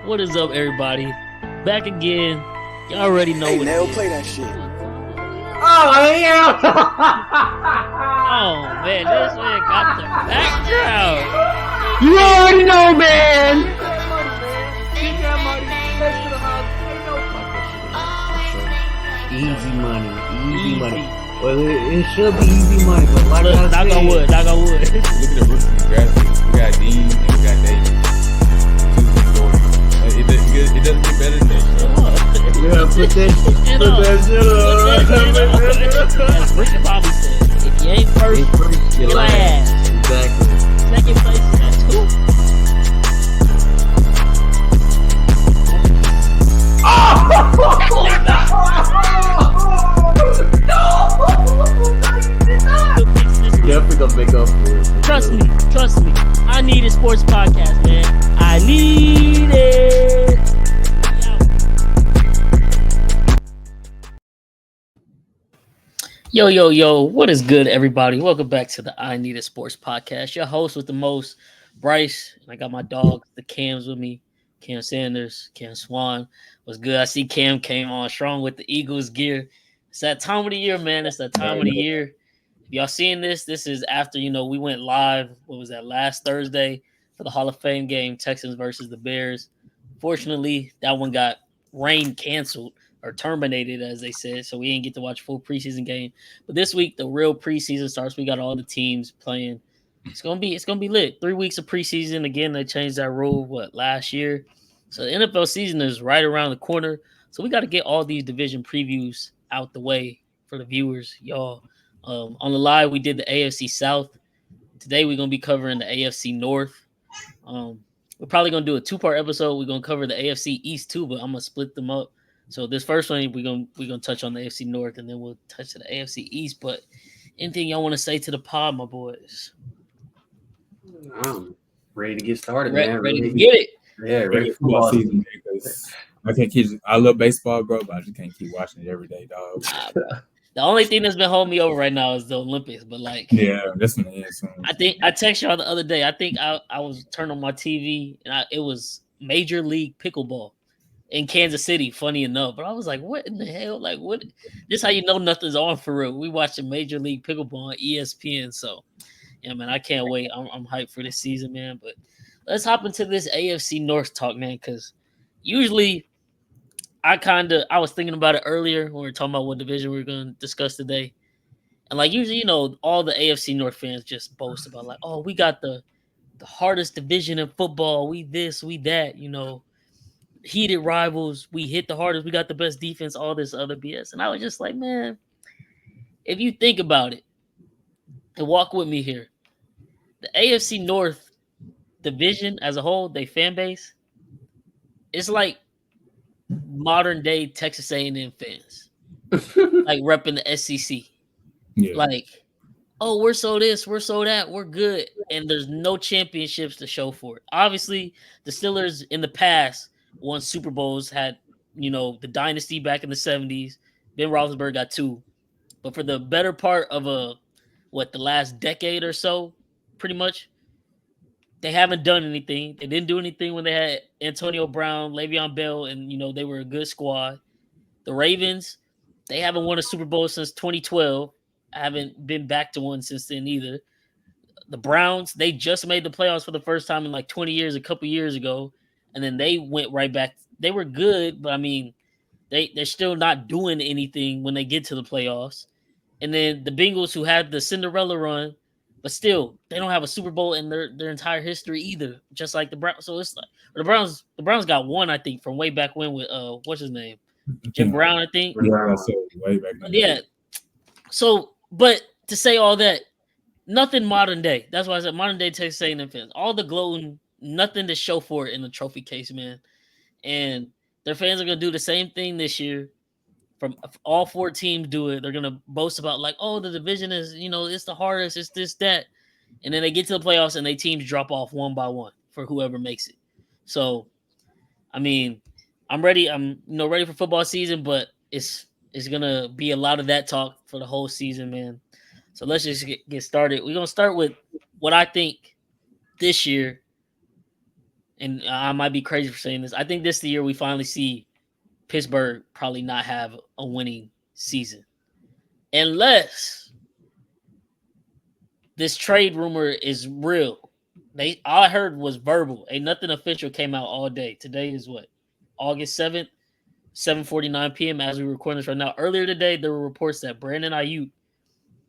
What is up, everybody? Back again. Y'all already know what Nail, it is. play that shit. Oh, yeah. Oh, man, this man got the background. You already know, man. Easy money. Well, it should be easy money, but like Look, I said, knock on wood. Look at the rookie graphics. We got Dean and we got Davis. It doesn't get better than that. yeah, put that shit up. As Rick and Bobby said, if you ain't first, You're you're last. last. Exactly. Second place is at 2. Definitely gonna make up for it. Trust me. I need a sports podcast, man. I need it. Yo, what is good, everybody? Welcome back to the I Need a Sports Podcast. Your host with the most, Bryce. And I got my dogs, the Cams, with me. Cam Sanders, Cam Swan. What's good? I see Cam came on strong with the Eagles gear. It's that time of the year, man. It's that time of the year. If y'all seeing this is after, we went live, what was that, last Thursday for the Hall of Fame game, Texans versus the Bears. Fortunately, that one got rain canceled or terminated, as they said, so we didn't get to watch a full preseason game. But this week, the real preseason starts. We got all the teams playing. It's gonna be lit. 3 weeks of preseason. Again, they changed that rule last year. So the NFL season is right around the corner. So we got to get all these division previews out the way for the viewers, y'all. On the live, we did the AFC South. Today, we're going to be covering the AFC North. We're probably going to do a 2-part episode. We're going to cover the AFC East too, but I'm going to split them up. So this first one, we're going to touch on the AFC North, and then we'll touch the AFC East. But anything y'all want to say to the pod, my boys? I'm ready to get started, Ready man. to get it. Yeah, ready for Football football season, because I can't keep. I love baseball, bro, but I just can't keep watching it every day, dog. The only thing that's been holding me over right now is the Olympics. But Yeah, that's when it is. I think I texted y'all the other day. I think I was turning on my TV and it was Major League Pickleball in Kansas City. Funny enough, but I was like, "What in the hell? Like, what? This how you know nothing's on for real?" We watching Major League Pickleball on ESPN. So, yeah, man, I can't wait. I'm hyped for this season, man. But let's hop into this AFC North talk, man, because usually I was thinking about it earlier when we were talking about what division we were going to discuss today. And usually, all the AFC North fans just boast about oh, we got the hardest division in football. We this, we that, heated rivals. We hit the hardest. We got the best defense, all this other BS. And I was just like, man, if you think about it, and walk with me here, the AFC North division as a whole, they fan base, it's like modern day Texas A&M fans, repping the SEC. Yeah. Oh, we're so this, we're so that, we're good, and there's no championships to show for it. Obviously, the Steelers in the past won Super Bowls, had the dynasty back in the 70s. Ben Roethlisberger got 2, but for the better part of the last decade or so, pretty much, they haven't done anything. They didn't do anything when they had Antonio Brown, Le'Veon Bell, and they were a good squad. The Ravens, they haven't won a Super Bowl since 2012. I haven't been back to one since then either. The Browns, they just made the playoffs for the first time in 20 years, a couple years ago, and then they went right back. They were good, but they're still not doing anything when they get to the playoffs. And then the Bengals, who had the Cinderella run, but still they don't have a Super Bowl in their entire history either. Just like the Browns, so it's the Browns got one, I think, from way back when with what's his name, Jim Brown, I think. Yeah, so way back then. Yeah. So, but to say all that, nothing modern day. That's why I said modern day Texas A&M fans. All the gloating, nothing to show for it in the trophy case, man. And their fans are gonna do the same thing this year. From all 4 teams do it. They're gonna boast about oh, the division is it's the hardest. It's this that, and then they get to the playoffs and they teams drop off one by one for whoever makes it. So, I'm ready. I'm ready for football season, but it's gonna be a lot of that talk for the whole season, man. So let's just get started. We're gonna start with what I think this year and I might be crazy for saying this. I think this is the year we finally see Pittsburgh probably not have a winning season, unless this trade rumor is real. All I heard was verbal. Ain't nothing official came out all day. Today is what? August 7th, 7:49 p.m. as we record this right now. Earlier today, there were reports that Brandon Ayuk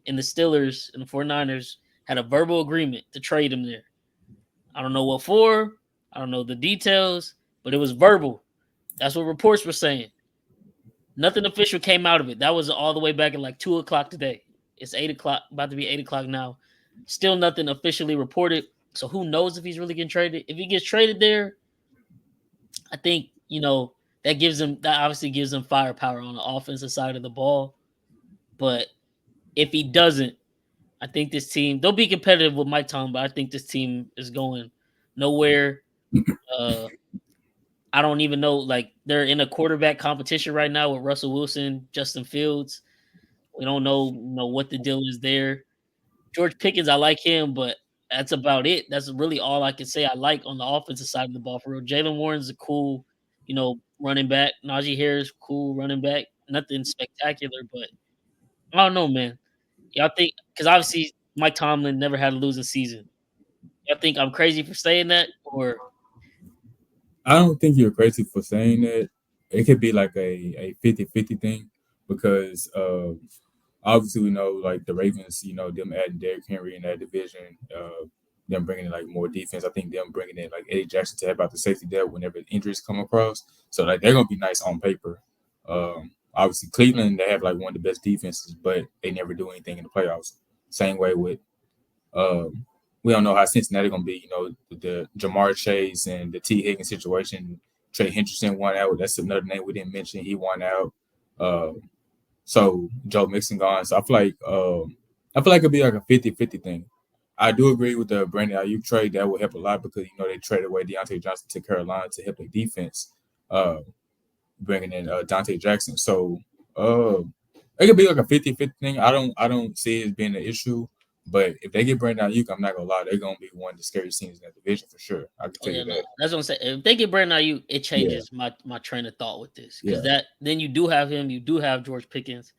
and the Steelers and the 49ers had a verbal agreement to trade him there. I don't know what for. I don't know the details, but it was verbal. That's what reports were saying. Nothing official came out of it. That was all the way back at like 2 o'clock today. It's 8 o'clock, about to be 8 o'clock now. Still nothing officially reported. So who knows if he's really getting traded? If he gets traded there, I think, that obviously gives him firepower on the offensive side of the ball. But if he doesn't, I think this team, they'll be competitive with Mike Tomlin, but I think this team is going nowhere. I don't even know. Like, they're in a quarterback competition right now with Russell Wilson, Justin Fields. We don't know what the deal is there. George Pickens, I like him, but that's about it. That's really all I can say I like on the offensive side of the ball for real. Jalen Warren's a cool, running back. Najee Harris, cool running back. Nothing spectacular, but I don't know, man. Y'all think, because obviously Mike Tomlin never had a losing season. Y'all think I'm crazy for saying that, or I don't think you're crazy for saying that. It could be like a 50-50 thing because obviously we know like the Ravens, them adding Derrick Henry in that division, them bringing in like more defense. I think them bringing in like Eddie Jackson to help out the safety depth whenever injuries come across. So like they're gonna be nice on paper. Obviously Cleveland, they have like one of the best defenses, but they never do anything in the playoffs. Same way with we don't know how Cincinnati gonna be. The Jamar Chase and the T Higgins situation. Trey Henderson won out. That's another name we didn't mention. He won out. Uh, so Joe Mixon gone. So I feel like it'll be like a 50-50 thing. I do agree with the Brandon Ayuk trade. That will help a lot because they traded away Deontay Johnson to Carolina to help their defense, bringing in Dante Jackson. So it could be like a 50-50 thing. I don't see it as being an issue. But if they get Brandon Ayuk, I'm not gonna lie, they're gonna be one of the scariest teams in that division for sure. I can oh tell yeah, you no, that. that's what I'm saying. If they get Brandon Ayuk, it Yeah, changes my train of thought with this because yeah. then you do have him, you do have George Pickens.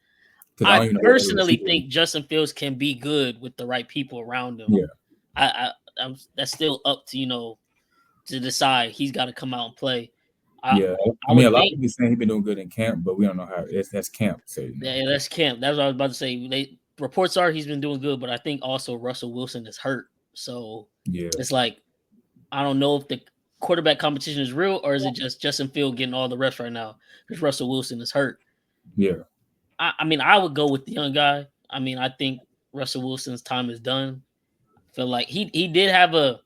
Because I I don't even know what other personally receiver. think Justin Fields can be good with the right people around him. Yeah, That's still up to to decide. He's got to come out and play. I yeah. I I mean, would a lot of think people saying he's been doing good in camp, but we don't know how. That's camp, so yeah, that's camp. That's what I was about to say. Reports are he's been doing good, but I think also Russell Wilson is hurt. So Yeah, it's like I don't know if the quarterback competition is real or is it just Justin Field getting all the reps right now because Russell Wilson is hurt. yeah. I mean, I would go with the young guy. I mean, I think Russell Wilson's time is done. I feel like he did have a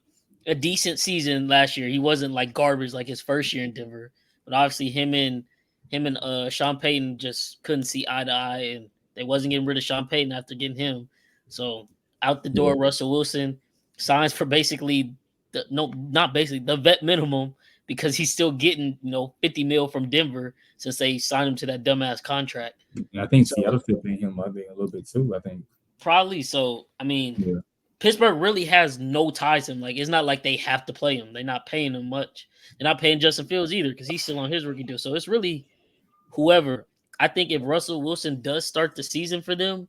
decent season last year. He wasn't like garbage like his first year in Denver, but obviously him and Sean Payton just couldn't see eye to eye, and they wasn't getting rid of Sean Payton after getting him. So out the Yeah. door, Russell Wilson signs for basically not basically the vet minimum because he's still getting 50 mil from Denver since they signed him to that dumbass contract. And I think So Seattle still paying him money a little bit too. I think. probably so. I mean, Yeah, Pittsburgh really has no ties to him. Like, it's not like they have to play him. They're not paying him much. They're not paying Justin Fields either because he's still on his rookie deal. So it's really whoever. I think if Russell Wilson does start the season for them,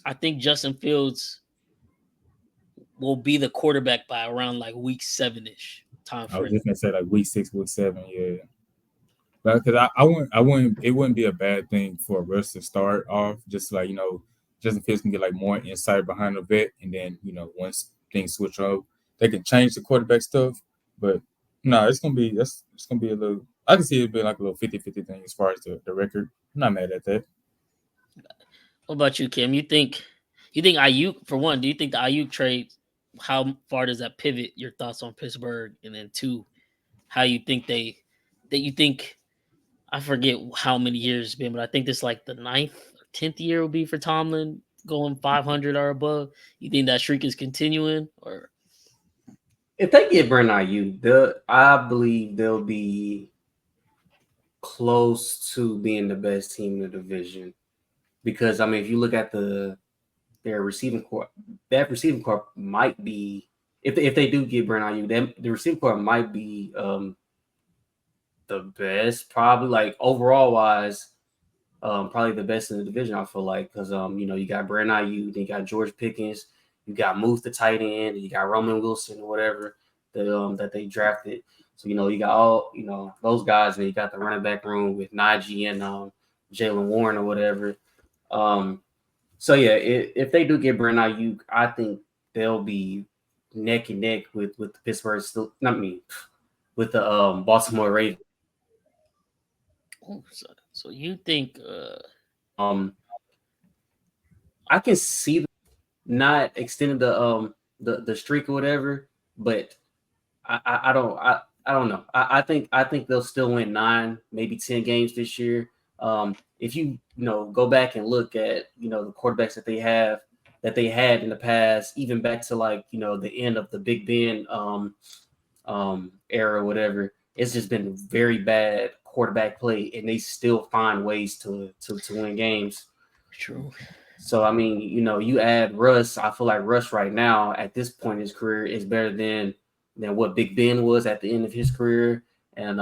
I think Justin Fields will be the quarterback by around like week 7-ish time I was frame. just gonna say like week 6, week 7. Yeah, but because I wouldn't, it wouldn't be a bad thing for Russ to start off just like Justin Fields can get like more insight behind the vet, and then once things switch up, they can change the quarterback stuff. But no, it's gonna be a little. I can see it being like a little 50-50 thing as far as the record. I'm not mad at that. What about you, Kim? You think Ayuk, for one, do you think the Ayuk trade, how far does that pivot your thoughts on Pittsburgh? And then two, how you think that you think I forget how many years it's been, but I think this like the 9th or 10th year will be for Tomlin going 500 or above. You think that streak is continuing, or If they get Brandon Ayuk, I believe they'll be close to being the best team in the division. Because I mean, if you look at their receiving corps, that receiving corps might be if they do get Brandon Ayuk, then the receiving core might be the best, probably like overall wise, probably the best in the division. I feel like because you got Brandon Ayuk, then you got George Pickens, you got Moose the tight end, and you got Roman Wilson or whatever that they drafted. So you got all those guys, and you got the running back room with Najee and Jalen Warren or whatever. Um, so yeah, if they do get Brandon Ayuk, I think they'll be neck and neck with the Pittsburgh. Still, not me, with the Baltimore Ravens. Oh, so you think Um, I can see them not extending the streak or whatever, but I don't know. I think they'll still win 9, maybe 10 games this year. If you go back and look at the quarterbacks that they had in the past, even back to like the end of the Big Ben era or whatever, it's just been very bad quarterback play, and they still find ways to win games. true? So I mean, you add Russ. I feel like Russ right now at this point in his career is better than what Big Ben was at the end of his career, and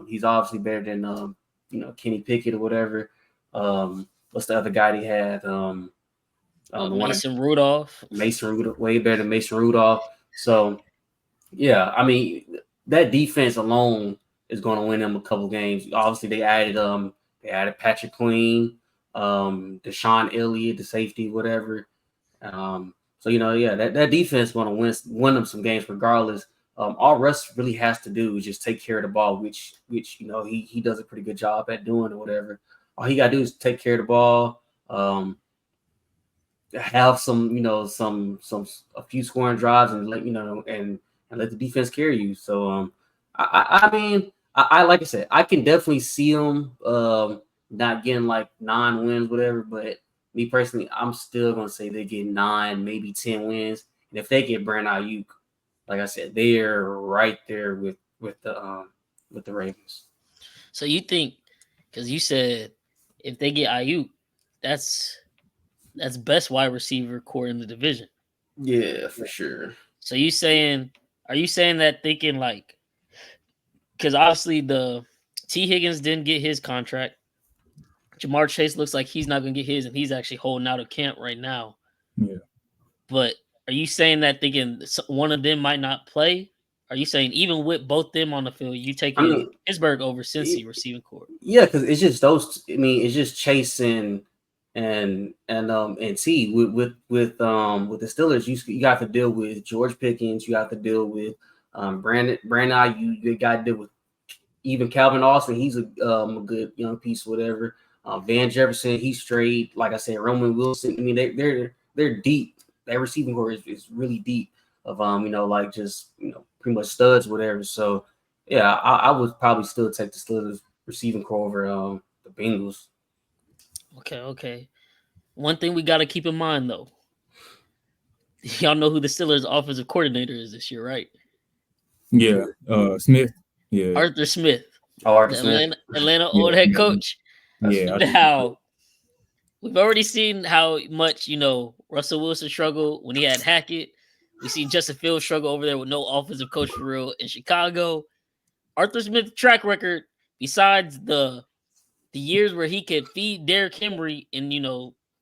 he's obviously better than Kenny Pickett or whatever. What's the other guy he had? The one Mason Rudolph. Mason Rudolph, way better than Mason Rudolph. So yeah, I mean that defense alone is going to win them a couple games. Obviously, they added Patrick Queen, Deshaun Elliott, the safety, whatever. So yeah, that defense going to win them some games regardless. All Russ really has to do is just take care of the ball, which he does a pretty good job at doing or whatever. All he got to do is take care of the ball. Have some, a few scoring drives and and let the defense carry you. So I mean I like I said, I can definitely see them not getting like 9 wins, whatever, but me personally, I'm still gonna say they get 9, maybe 10 wins. And if they get Brandon Ayuk, like I said, they're right there with the Ravens. So you think, because you said if they get Ayuk, that's best wide receiver core in the division. Yeah, for sure. So are you saying that thinking like, because obviously the T Higgins didn't get his contract. Jamar Chase looks like he's not going to get his, and he's actually holding out of camp right now. Yeah. But are you saying that thinking one of them might not play? Are you saying even with both them on the field, you I taking mean, Pittsburgh over Cincy receiving core? yeah, because it's just those. I mean, it's just Chase and T with the Steelers. You got to deal with George Pickens. You have to deal with Brandon. You got to deal with even Calvin Austin. He's a good young piece, whatever. Van Jefferson, he's straight. Like I said, Roman Wilson. I mean, they're deep. That receiving core is really deep. Of like just pretty much studs, whatever. So yeah, I would probably still take the Steelers receiving core over the Bengals. Okay. One thing we got to keep in mind though, y'all know who the Steelers offensive coordinator is this year, right? Yeah. Smith. Yeah. Arthur Smith, Oh, Arthur the Smith. Atlanta old Yeah. head coach. Yeah. Now we've already seen how much Russell Wilson struggled when he had Hackett. We see Justin Fields struggle over there with no offensive coach for real in Chicago. Arthur Smith's track record, besides the years where he could feed Derrick Henry and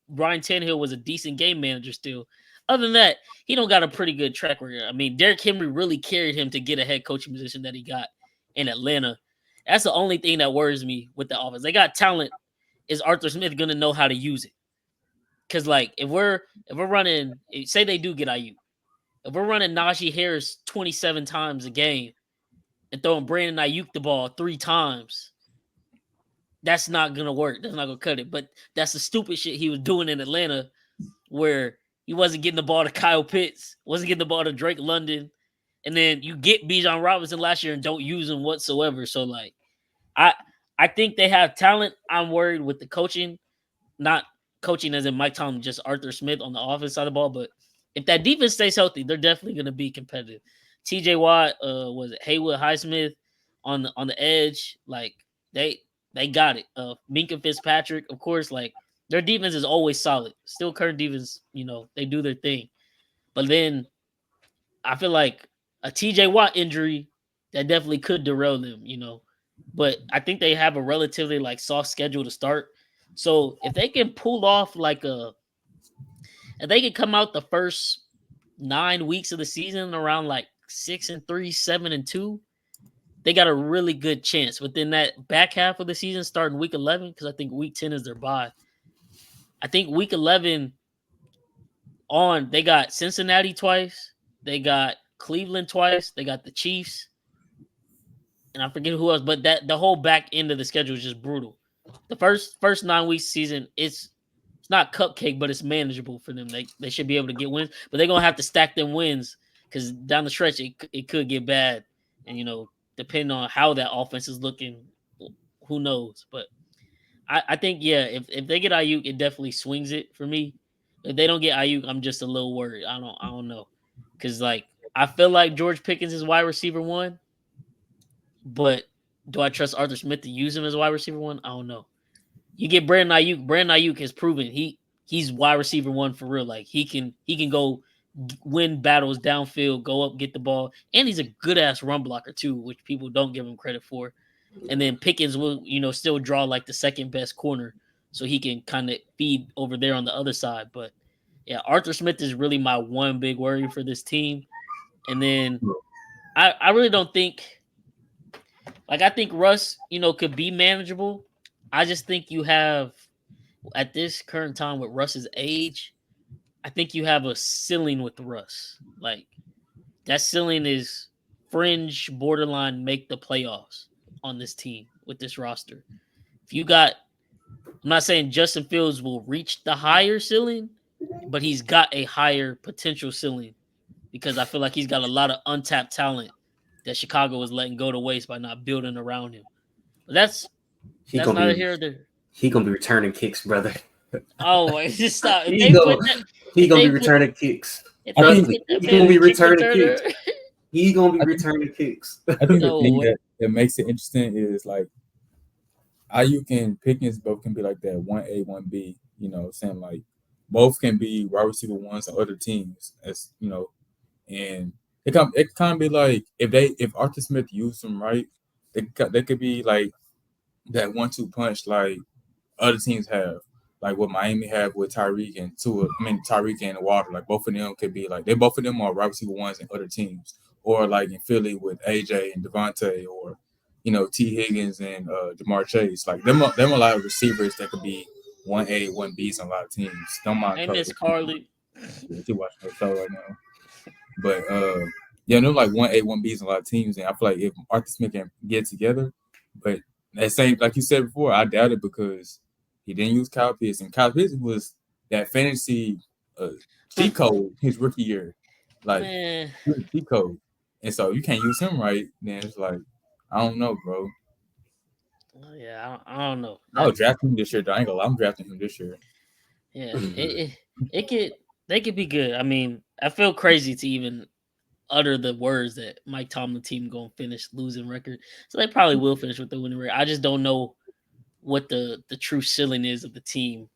Brian Tannehill was a decent game manager still. Other than that, he don't got a pretty good track record. I mean, Derrick Henry really carried him to get a head coaching position that he got in Atlanta. That's the only thing that worries me with the offense. They got talent. Is Arthur Smith gonna know how to use it? Because like if we're running, say they do get IU, if we're running Najee Harris 27 times a game and throwing Brandon Ayuk the ball 3 times, that's not gonna work. That's not gonna cut it. But that's the stupid shit he was doing in Atlanta, where he wasn't getting the ball to Kyle Pitts, wasn't getting the ball to Drake London, and then you get Bijan Robinson last year and don't use him whatsoever. So like, I I think they have talent. I'm worried with the coaching, not coaching as in Mike Tomlin, just Arthur Smith on the offense side of the ball. But if that defense stays healthy, they're definitely going to be competitive. T.J. Watt, was it Haywood Highsmith on the edge? Like they got it. Minka Fitzpatrick, of course. Like their defense is always solid. Still, current defense, they do their thing. But then I feel like a TJ Watt injury that definitely could derail them, But I think they have a relatively like soft schedule to start. So if they can pull off if they can come out the first 9 weeks of the season around like 6-3, 7-2, they got a really good chance. But then that back half of the season, starting week 11, because I think week 10 is their bye. I think week 11 on, they got Cincinnati twice, they got Cleveland twice, they got the Chiefs, and I forget who else. But that the whole back end of the schedule is just brutal. The first 9 weeks season, it's not cupcake, but it's manageable for them. They should be able to get wins, but they're gonna have to stack them wins because down the stretch it could get bad, and depending on how that offense is looking, who knows? But I think if they get Ayuk, it definitely swings it for me. If they don't get Ayuk, I'm just a little worried. I don't know because like I feel like George Pickens is wide receiver one, but do I trust Arthur Smith to use him as wide receiver one? I don't know. You get Brandon Ayuk. Brandon Ayuk has proven he's wide receiver one for real. Like he can go win battles downfield, go up, get the ball, and he's a good ass run blocker too, which people don't give him credit for. And then Pickens will still draw like the second best corner, so he can kind of feed over there on the other side. But yeah, Arthur Smith is really my one big worry for this team. And then I really don't think I think Russ could be manageable. I just think you have at this current time with Russ's age, I think you have a ceiling with Russ. Like that ceiling is fringe, borderline, make the playoffs on this team with this roster. If you got, I'm not saying Justin Fields will reach the higher ceiling, but he's got a higher potential ceiling because I feel like he's got a lot of untapped talent that Chicago was letting go to waste by not building around him. But that's He gonna neither be here nor there. he gonna be returning kicks, brother. Oh, just stop. If He they gonna put that, he if gonna be they put, returning kicks. if I they Trust think me, put that he man gonna in be a kick returning returner, kicks. He gonna be I think returning kicks. I think the no thing way. that makes it interesting is like Ayuk and Pickens both can be like that 1A, 1B, saying like both can be wide receiver ones on other teams, and it kind of be like if Arthur Smith used them right, they could be like that 1-2 punch like other teams have, like what Miami have with Tyreek and Tua. I mean Tyreek and Water, like both of them could be like both of them are wide receiver ones in other teams, or like in Philly with AJ and Devontae, or T Higgins and Jamar Chase. Like them a lot of receivers that could be 1A, 1Bs on a lot of teams. Don't mind Hey, Carly. Miss Carly. Yeah, she watching her show right now. But yeah, they're like 1A, 1Bs on a lot of teams, and I feel like if Arthur Smith can get together, but that same like you said before, I doubt it because he didn't use Kyle Pitts, and Kyle Pitts was that fantasy cheat But code his rookie year, like man, cheat code, and so you can't use him right. Then it's like I don't know, bro. yeah, I don't know. I would draft him this year. Though. I ain't gonna lie, I'm drafting him this year. Yeah, it could they could be good. I mean, I feel crazy to even utter the words that Mike Tomlin team going to finish losing record. So they probably will finish with the winning record. I just don't know what the true ceiling is of the team.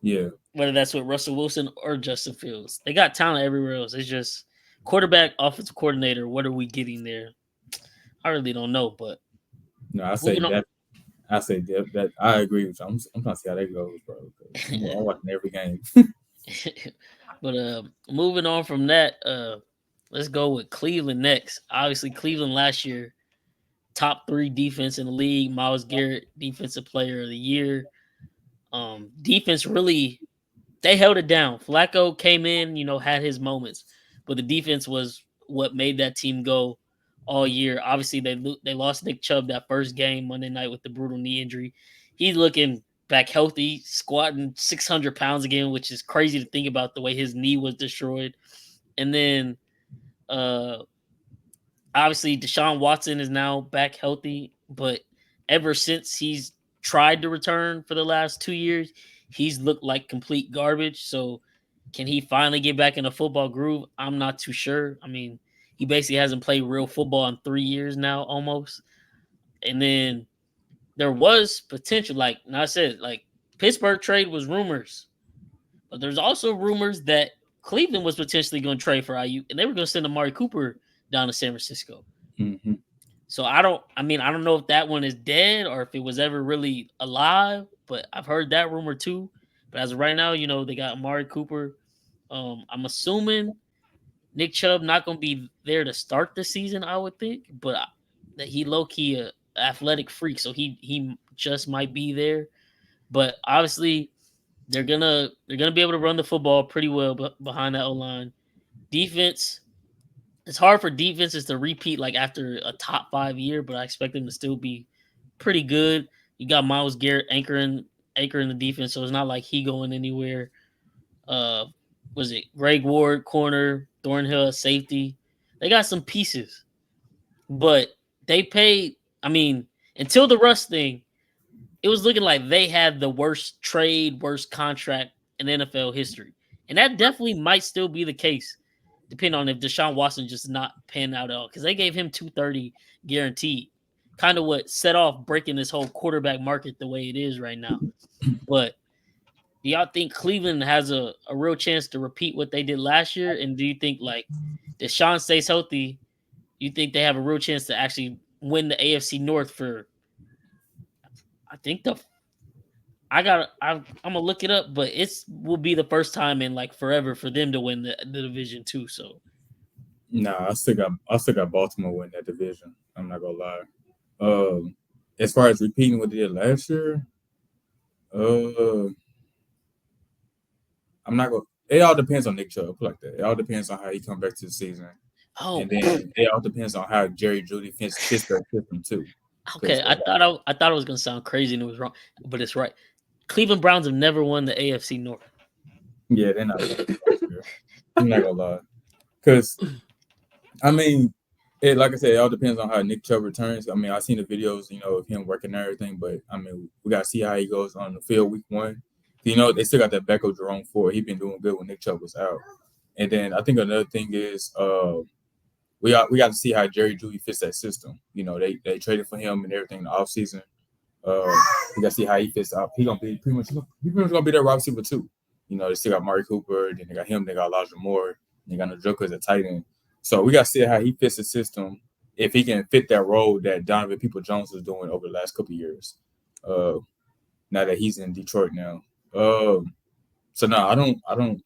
Yeah, Whether that's with Russell Wilson or Justin Fields. They got talent everywhere else. It's just quarterback, offensive coordinator. What are we getting there? I really don't know. But no, I say moving on. that. I say that I agree with you. I'm trying to see how that goes, bro. I'm watching every game. But moving on from that, let's go with Cleveland next. Obviously, Cleveland last year, top 3 defense in the league. Myles Garrett, defensive player of the year. Defense really, they held it down. Flacco came in, had his moments, but the defense was what made that team go all year. Obviously, they lost Nick Chubb that first game Monday night with the brutal knee injury. He's looking back healthy, squatting 600 pounds again, which is crazy to think about the way his knee was destroyed. And then, obviously, Deshaun Watson is now back healthy, but ever since he's tried to return for the last 2 years, he's looked like complete garbage. So, can he finally get back in a football groove? I'm not too sure. I mean, he basically hasn't played real football in 3 years now, almost. And then there was potential, like I said, like Pittsburgh trade was rumors, but there's also rumors that Cleveland was potentially going to trade for Ayuk, and they were going to send Amari Cooper down to San Francisco. Mm-hmm. So I don't know if that one is dead or if it was ever really alive, but I've heard that rumor too. But as of right now, they got Amari Cooper. I'm assuming Nick Chubb not going to be there to start the season, I would think, but that he low key a athletic freak, so he just might be there. But obviously, they're gonna be able to run the football pretty well behind that O line. Defense, it's hard for defenses to repeat like after a top 5 year, but I expect them to still be pretty good. You got Myles Garrett anchoring the defense, so it's not like he going anywhere. Was it Greg Ward corner, Thornhill safety? They got some pieces, but they paid. I mean, until the Russ thing, it was looking like they had the worst trade, worst contract in NFL history. And that definitely might still be the case, depending on if Deshaun Watson just not pan out at all. Because they gave him 230 guaranteed. Kind of what set off breaking this whole quarterback market the way it is right now. But do y'all think Cleveland has a real chance to repeat what they did last year? And do you think like Deshaun stays healthy? You think they have a real chance to actually win the AFC North for I think I'm gonna look it up, but it's will be the first time in like forever for them to win the division too. So Nah, I still got Baltimore winning that division. I'm not gonna lie. As far as repeating what they did last year, uh, I'm not gonna. It all depends on Nick Chubb, like that. It all depends on how he come back to the season, and oh then it all depends on how Jerry Judy fits their system too. okay, Because I thought it was gonna sound crazy and it was wrong, but it's right. Cleveland Browns have never won the AFC North. yeah, they're not. I'm not gonna lie. Because I mean, like I said, it all depends on how Nick Chubb returns. I mean, I've seen the videos, of him working and everything, but I mean, we gotta see how he goes on the field week 1. They still got that Becco Jerome Ford. He's been doing good when Nick Chubb was out. And then I think another thing is we got to see how Jerry Judy fits that system. They traded for him and everything in the offseason. We got to see how he fits out. He's pretty much gonna be their wide receiver too. They still got Mari Cooper, then they got him, they got Elijah Moore, they got Njoku as a tight end. So we got to see how he fits the system, if he can fit that role that Donovan People-Jones was doing over the last couple of years. Now that he's in Detroit now. So no, I don't.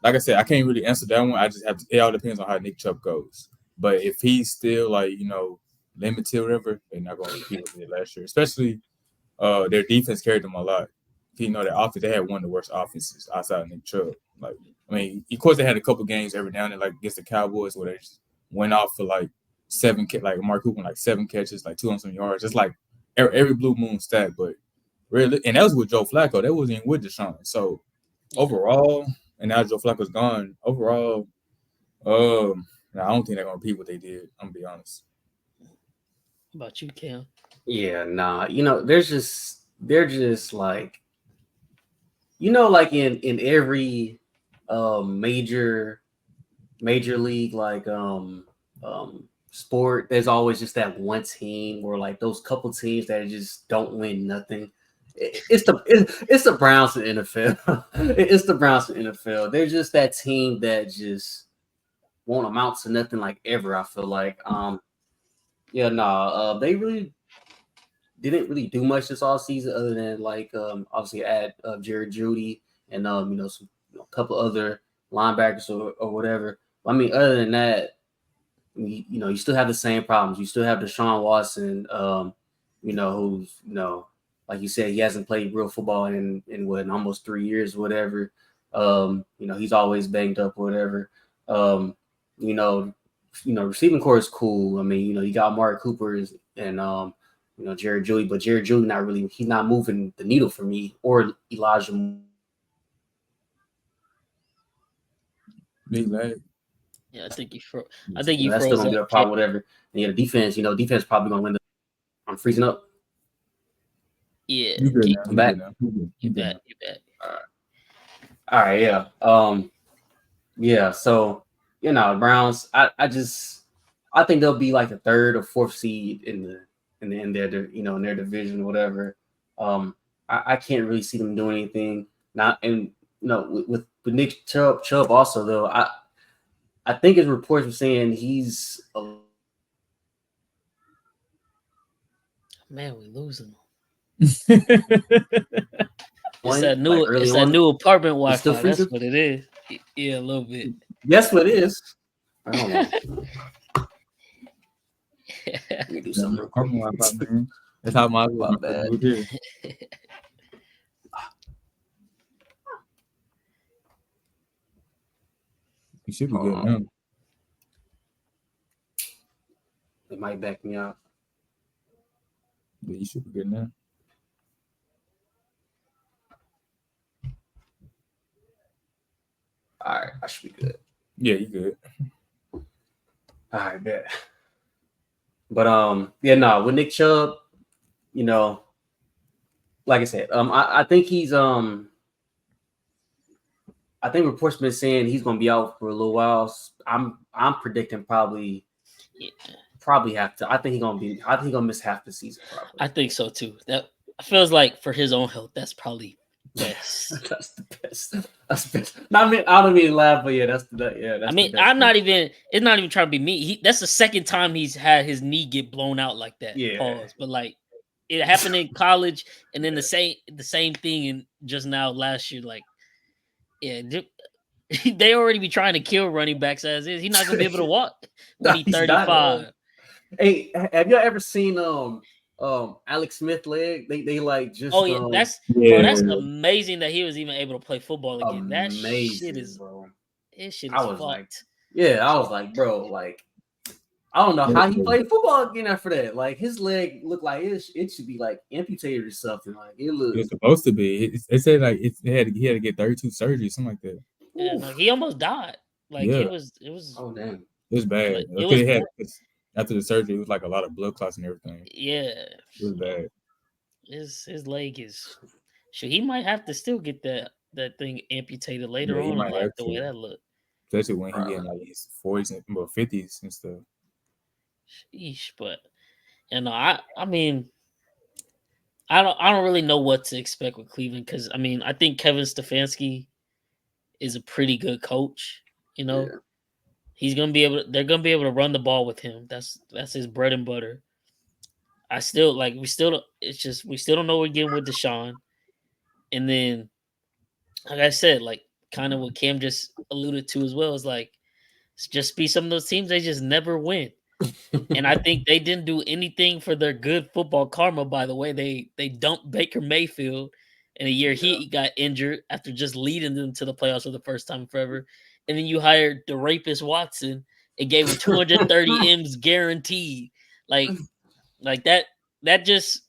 Like I said, I can't really answer that one. I just have to. It all depends on how Nick Chubb goes. But if he's still limited or whatever, they're not going to repeat what they did last year. Especially, their defense carried them a lot. Their offense, they had one of the worst offenses outside of Nick Chubb. Like, I mean, of course, they had a couple games every now and then, like against the Cowboys, where they just went off for like Mark Cooper, like 7 catches, like 200 yards. It's like every blue moon stat. But really, and that was with Joe Flacco. That wasn't even with Deshaun. So overall, and now Joe Flacco's gone. Overall, I don't think they're gonna repeat what they did. I'm gonna be honest. How about you, Cam? Yeah, nah. They're just like, like in every major league like sport, there's always just that one team or like those couple teams that just don't win nothing. It's the Browns in the NFL. It's the Browns in the NFL. They're just that team that just won't amount to nothing like ever. I feel like they really didn't really do much this all season other than like obviously add Jerry Judy and some couple other linebackers or whatever. I mean, other than that, you still have the same problems. You still have Deshaun Watson, who's like you said, he hasn't played real football in almost 3 years, whatever. He's always banged up, or whatever. Receiving core is cool. I mean, you got Amari Cooper and Jerry Judy, but Jerry Judy he's not moving the needle for me or Elijah. Big lag. Yeah, I think you froze. I think you that's froze still gonna be a problem, whatever. And the defense, defense probably gonna win. I'm freezing up. Yeah, You good now? I'm back. You bet. All right, yeah. Yeah. So Browns. I think they'll be like the 3rd or 4th seed in their division, whatever. I can't really see them doing anything. with Nick Chubb also though, I think his reports were saying he's a little Man, we losing. Yeah, It's that like new. early It's that on. new apartment It's still Wi-Fi. That's freezing. what it is. Yeah, a little bit. Yes, what it is. All right, hold on. Let me do something real quick. man. That's how my My bad. move here. You should be Hold good on. now. It might back me out. Yeah, you should be good now. All right, I should be good. Yeah, you good. All right, bet. But yeah, no, with Nick Chubb, you know, like I said, I think he's I think reports been saying he's gonna be out for a little while. I'm predicting probably have to. I think he's gonna miss half the season probably. I think so too. That feels like for his own health, that's probably best. That's the best. That's the best. No, I mean, I don't mean laugh, but yeah, that's I mean, I'm not even. It's not even trying to be me. That's the second time he's had his knee get blown out like that. Yeah. Pause. But like, it happened in college, and then the same thing in just now last year. Like, yeah, they already be trying to kill running backs as is. He's not gonna be able to walk when he's 35. Hey, have y'all ever seen Alex Smith leg? They like just Oh yeah, that's amazing that he was even able to play football again. That shit is, bro. This shit is I was fucked. like, yeah, I was like, bro, like, I don't know how he played football again after that. Like his leg looked like it should be like amputated or something. Like it looked. It was supposed to be. They said like he had to get 32 surgeries, something like that. Yeah, like he almost died. Like it was. Oh damn. It was bad. Like, it was after the surgery, it was like a lot of blood clots and everything. Yeah, it was bad. His leg is. He might have to still get that thing amputated later on. Like the way that looked. Especially when he getting like his 40s and 50s and stuff. Sheesh, but I mean, I don't really know what to expect with Cleveland because I mean I think Kevin Stefanski is a pretty good coach. You know, he's gonna be able. They're gonna be able to run the ball with him. That's his bread and butter. I still like. We still don't know what we're getting with Deshaun, and then like I said, like kind of what Cam just alluded to as well is like it's just be some of those teams they just never win. And I think they didn't do anything for their good football karma. By the way, they dumped Baker Mayfield in a year he got injured after just leading them to the playoffs for the first time forever. And then you hired the rapist Watson and gave him 230 M's guaranteed. Like that just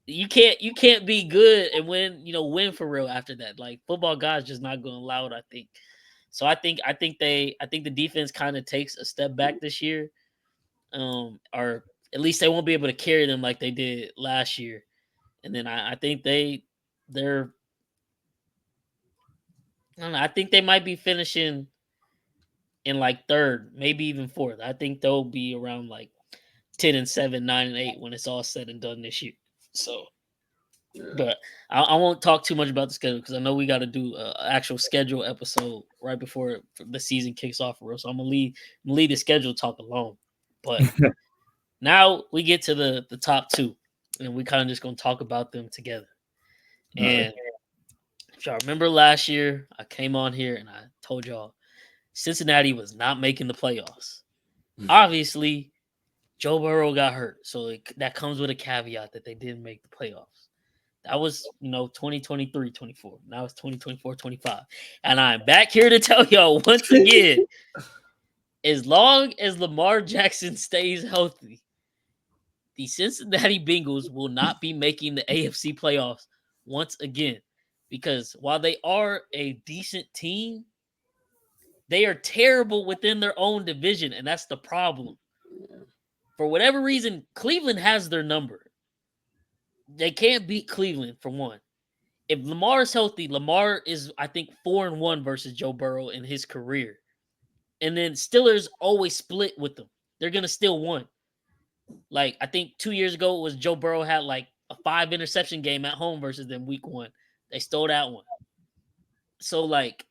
you can't be good and win for real after that. Like football guys just not going to allow it. I think so. I think the defense kind of takes a step back this year. Or at least they won't be able to carry them like they did last year. And then I think they're I don't know, I think they might be finishing in like third, maybe even fourth. I think they'll be around like 10-7, 9-8 when it's all said and done this year. So, but I won't talk too much about the schedule because I know we got to do an actual schedule episode right before the season kicks off for real. So I'm gonna leave the schedule talk alone. But now we get to the top two, and we kind of just gonna talk about them together. And if y'all remember last year, I came on here and I told y'all Cincinnati was not making the playoffs. Obviously, Joe Burrow got hurt, so that comes with a caveat that they didn't make the playoffs. That was, 2023-24. Now it's 2024-25. And I'm back here to tell y'all once again, as long as Lamar Jackson stays healthy, the Cincinnati Bengals will not be making the AFC playoffs once again. Because while they are a decent team, they are terrible within their own division, and that's the problem. For whatever reason, Cleveland has their number. They can't beat Cleveland, for one. If Lamar is healthy, Lamar is, I think, 4-1 versus Joe Burrow in his career. And then Steelers always split with them. They're going to still win. Like, I think 2 years ago, it was Joe Burrow had like a 5 interception game at home versus them week 1. They stole that one. So like,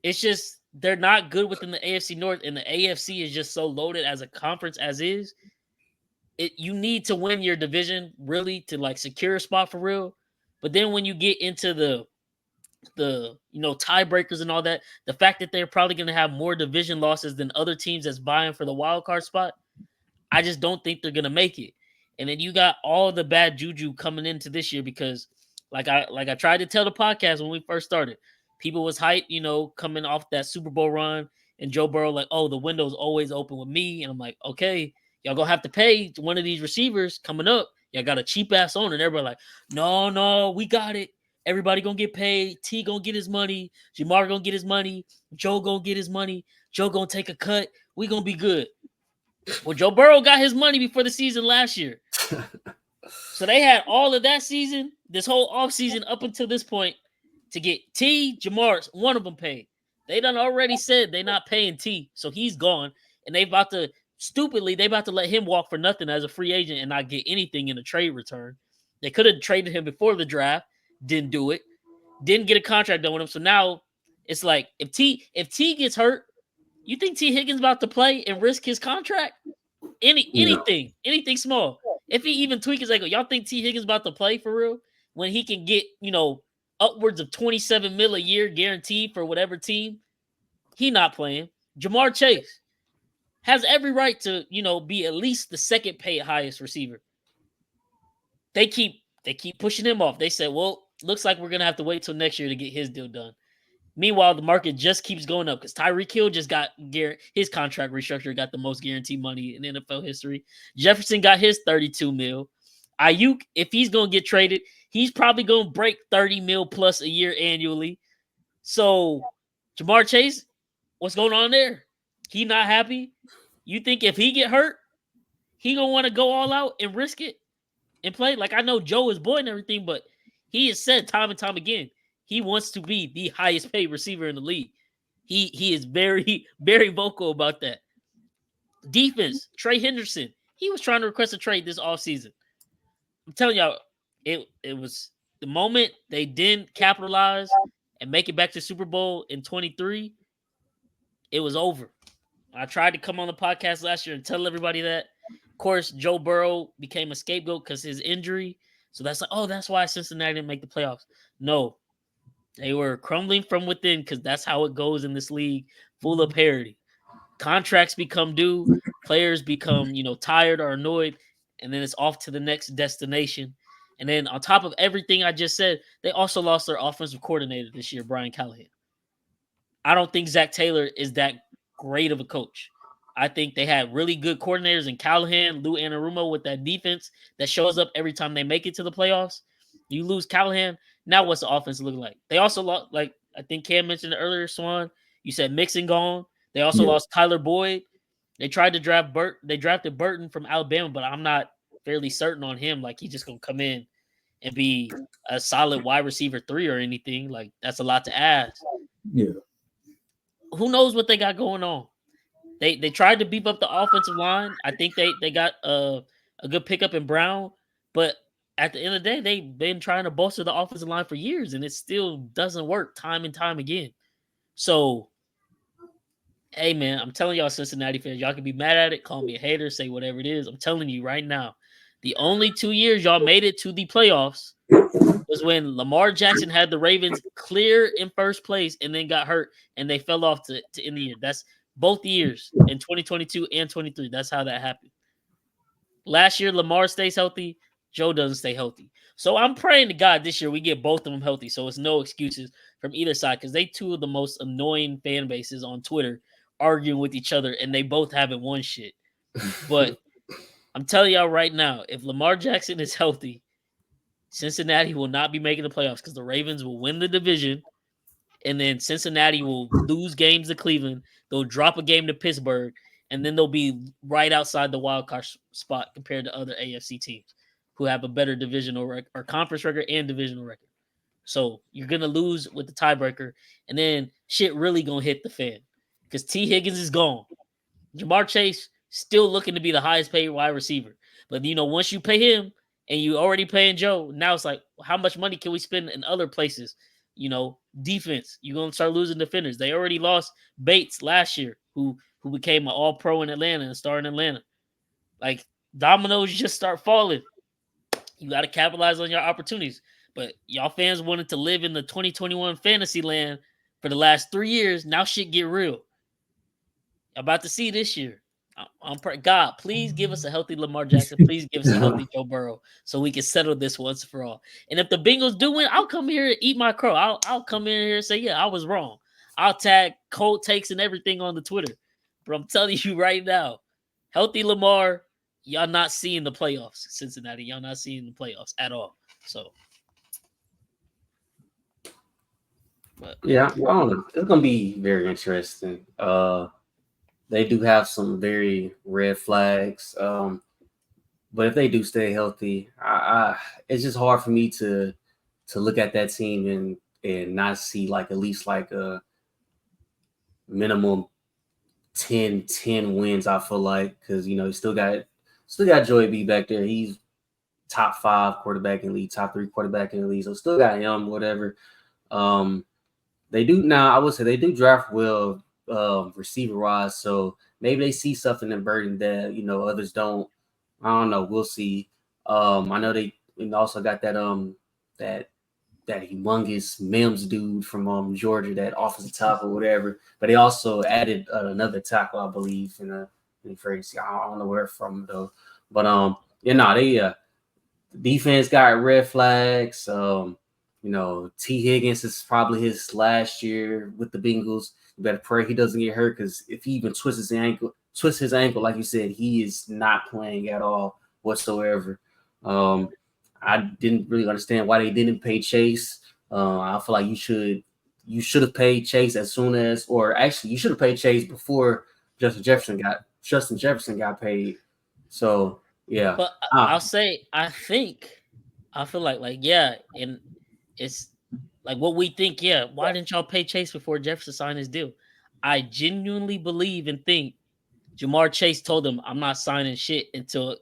it's just they're not good within the AFC North, and the AFC is just so loaded as a conference as is. You need to win your division really to like secure a spot for real. But then when you get into the tiebreakers and all that, the fact that they're probably going to have more division losses than other teams that's vying for the wild card spot, I just don't think they're gonna make it. And then you got all the bad juju coming into this year because, like I tried to tell the podcast when we first started, people was hyped, coming off that Super Bowl run, and Joe Burrow like, oh, the window's always open with me, and I'm like, okay, y'all gonna have to pay one of these receivers coming up. Y'all got a cheap ass owner, and everybody like, no, we got it. Everybody gonna get paid. T gonna get his money. Jamar gonna get his money. Joe gonna get his money. Joe gonna take a cut. We gonna be good. Well, Joe Burrow got his money before the season last year. So they had all of that season, this whole offseason up until this point, to get T, Jamar, one of them paid. They done already said they're not paying T, so he's gone. And they about to let him walk for nothing as a free agent and not get anything in a trade return. They could have traded him before the draft, didn't do it, didn't get a contract done with him. So now it's like if T gets hurt, you think T Higgins about to play and risk his contract? Anything small. If he even tweaks his ankle, y'all think T Higgins about to play for real when he can get upwards of $27 million a year guaranteed for whatever team? He not playing. Jamar Chase has every right to be at least the second paid highest receiver. They keep pushing him off. They said, well, looks like we're gonna have to wait till next year to get his deal done. Meanwhile, the market just keeps going up because Tyreek Hill just got his contract restructure, got the most guaranteed money in NFL history. Jefferson got his $32 million. Ayuk, if he's going to get traded, he's probably going to break $30 million plus a year annually. So, Jamar Chase, what's going on there? He not happy? You think if he get hurt, he going to want to go all out and risk it and play? Like, I know Joe is boy and everything, but he has said time and time again, he wants to be the highest paid receiver in the league. He is very, very vocal about that. Defense, Trey Henderson. He was trying to request a trade this offseason. I'm telling y'all, it was the moment they didn't capitalize and make it back to Super Bowl in 23, it was over. I tried to come on the podcast last year and tell everybody that. Of course, Joe Burrow became a scapegoat because his injury. So that's like, oh, that's why Cincinnati didn't make the playoffs. No. They were crumbling from within because that's how it goes in this league, full of parity. Contracts become due, players become, tired or annoyed, and then it's off to the next destination. And then on top of everything I just said, they also lost their offensive coordinator this year, Brian Callahan. I don't think Zach Taylor is that great of a coach. I think they had really good coordinators in Callahan, Lou Anarumo with that defense that shows up every time they make it to the playoffs. You lose Callahan, now what's the offense look like? They also lost, like I think Cam mentioned earlier, Swan. You said Mixon gone. They also lost Tyler Boyd. They tried to draft They drafted Burton from Alabama, but I'm not fairly certain on him. Like he's just gonna come in and be a solid wide receiver 3 or anything. Like that's a lot to ask. Yeah. Who knows what they got going on? They tried to beef up the offensive line. I think they got a good pickup in Brown, but at the end of the day, they've been trying to bolster the offensive line for years, and it still doesn't work time and time again. So, hey, man, I'm telling y'all, Cincinnati fans, y'all can be mad at it, call me a hater, say whatever it is. I'm telling you right now, the only 2 years y'all made it to the playoffs was when Lamar Jackson had the Ravens clear in first place and then got hurt, and they fell off to end the year. That's both years in 2022 and 23. That's how that happened. Last year, Lamar stays healthy. Joe doesn't stay healthy. So I'm praying to God this year we get both of them healthy. So it's no excuses from either side because they two of the most annoying fan bases on Twitter arguing with each other and they both haven't won shit. But I'm telling y'all right now, if Lamar Jackson is healthy, Cincinnati will not be making the playoffs because the Ravens will win the division and then Cincinnati will lose games to Cleveland. They'll drop a game to Pittsburgh and then they'll be right outside the wild card spot compared to other AFC teams who have a better divisional record or conference record and divisional record. So you're going to lose with the tiebreaker, and then shit really going to hit the fan because T. Higgins is gone. Jamar Chase still looking to be the highest paid wide receiver. But, once you pay him and you already paying Joe, now it's like, how much money can we spend in other places? defense. You're gonna start losing defenders. They already lost Bates last year, who became an All-Pro in Atlanta and started in Atlanta. Like dominoes just start falling. You got to capitalize on your opportunities. But y'all fans wanted to live in the 2021 fantasy land for the last 3 years. Now shit get real. About to see this year. God, please give us a healthy Lamar Jackson. Please give us a healthy Joe Burrow so we can settle this once for all. And if the Bengals do win, I'll come here and eat my crow. I'll come in here and say, yeah, I was wrong. I'll tag cold takes and everything on the Twitter. But I'm telling you right now, healthy Lamar, y'all not seeing the playoffs, Cincinnati. Y'all not seeing the playoffs at all. So, yeah, I don't know. It's gonna be very interesting. They do have some very red flags. But if they do stay healthy, it's just hard for me to look at that team and not see like at least like a minimum 10 wins. I feel like because you still got Joey B back there. He's top 5 quarterback in the league, top 3 quarterback in the league. So still got him, whatever. They do now. I would say they do draft well receiver wise. So maybe they see something in Burton that others don't. I don't know. We'll see. I know they also got that that humongous Mims dude from Georgia, that offensive tackle or whatever. But they also added another tackle, I believe, in free agency. I don't know where from though. But they defense got red flags. T. Higgins is probably his last year with the Bengals. You better pray he doesn't get hurt because if he even twists his ankle, like you said, he is not playing at all whatsoever. I didn't really understand why they didn't pay Chase. I feel like you should have paid Chase as soon as, or actually you should have paid Chase before Justin Jefferson got paid. So yeah, but I'll say I feel like yeah, and it's like what we think. Yeah, why didn't y'all pay Chase before Jefferson signed his deal? I genuinely believe and think Jamar Chase told him, I'm not signing shit until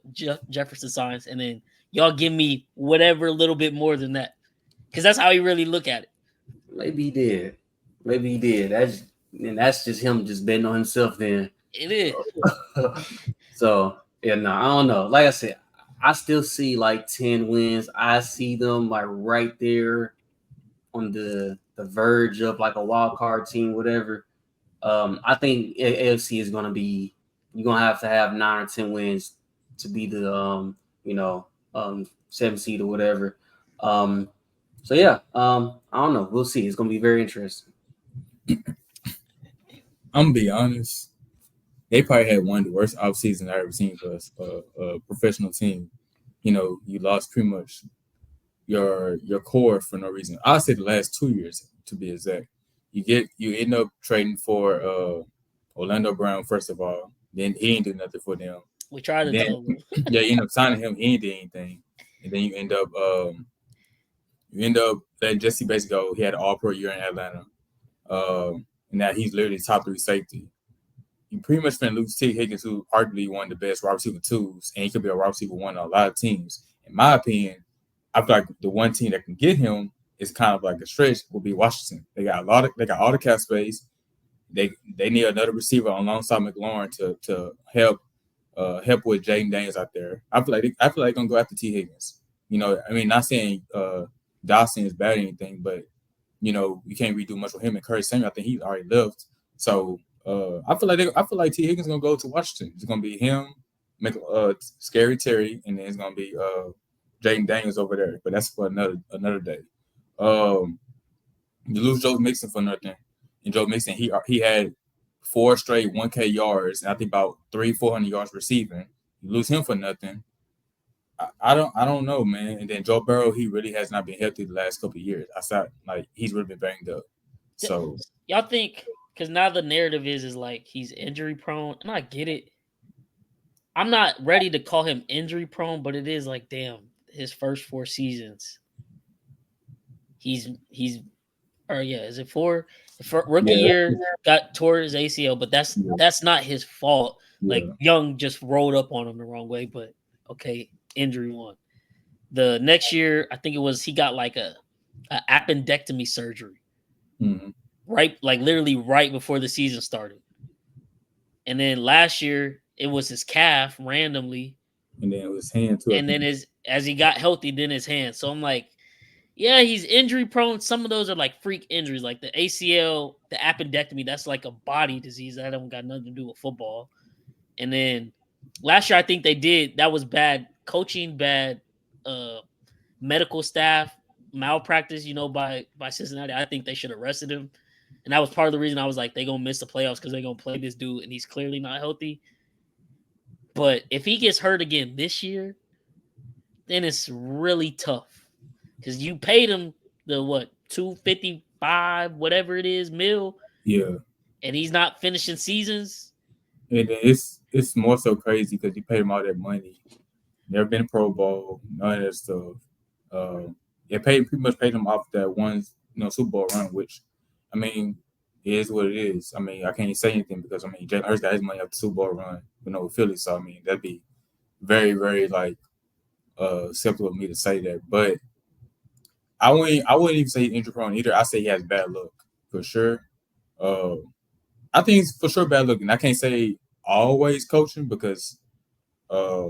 Jefferson signs, and then y'all give me whatever little bit more than that. Because that's how he really look at it. Maybe he did. That's just him just betting on himself then. It is. So, yeah, no, I don't know. Like I said, I still see like 10 wins. I see them like right there on the verge of like a wild card team, whatever. I think AFC is going to be, you're going to have 9 or 10 wins to be the 7th seed or whatever. So yeah, I don't know. We'll see. It's going to be very interesting. I'm gonna be honest. They probably had one of the worst off seasons I've ever seen for a professional team. You lost pretty much your core for no reason. I'll say the last 2 years to be exact. You end up trading for Orlando Brown first of all. Then he ain't do nothing for them. We tried to tell them. Yeah, you end up signing him. He ain't did anything. And then you end up letting Jesse Bates go. He had an All-Pro year in Atlanta. And now he's literally top 3 safety. You pretty much finna lose T. Higgins, who arguably one of the best wide receiver 2s, and he could be a wide receiver 1 on a lot of teams. In my opinion, I feel like the one team that can get him is kind of like a stretch will be Washington. They got all the cap space. They need another receiver alongside McLaurin to help with Jaden Daniels out there. I feel like they're gonna go after T. Higgins. Not saying Dawson is bad or anything, but you can't really do much with him. And Curry Samuel, I think he's already left. So I feel like T. Higgins is gonna go to Washington. It's gonna be him, Scary Terry, and then it's gonna be Jaden Daniels over there. But that's for another day. You lose Joe Mixon for nothing, and Joe Mixon he had 4 straight 1K yards, and I think about 400 yards receiving. You lose him for nothing. I don't know, man. And then Joe Burrow, he really has not been healthy the last couple of years. He's really been banged up. So y'all think, because now the narrative is like he's injury prone, and I get it. I'm not ready to call him injury prone, but it is like, damn, his first 4 seasons. Is it 4? For rookie year tore his ACL, but that's not his fault. Yeah. Like Young just rolled up on him the wrong way, but okay, injury 1. The next year, I think it was he got like a appendectomy surgery. Mhm. right, like literally right before the season started. And then last year it was his calf randomly, And then it was hand too. I and then think. as he got healthy, then his hand. So I'm like, yeah, he's injury prone. Some of those are like freak injuries, like the ACL, the appendectomy. That's like a body disease that don't got nothing to do with football. And then last year, I think they did. That was bad coaching, bad uh, medical staff malpractice. By Cincinnati. I think they should have arrested him, and that was part of the reason I was like, they gonna miss the playoffs because they gonna play this dude, and he's clearly not healthy. But if he gets hurt again this year, then it's really tough because you paid him the what 255 whatever it is mil, Yeah, and he's not finishing seasons. and then it's more so crazy because you paid him all that money. Never been a Pro Bowl, none of that stuff. Uh, it pretty much paid him off that one Super Bowl run, which I mean it is what it is. I mean I can't say anything because I mean Jalen Hurts got his money off the Super Bowl run, with Philly. So I mean that'd be very very like acceptable of me to say that, but I wouldn't even say he's injury prone either. I say he has bad luck for sure. Uh, I think it's for sure bad luck, and I can't say always coaching because uh,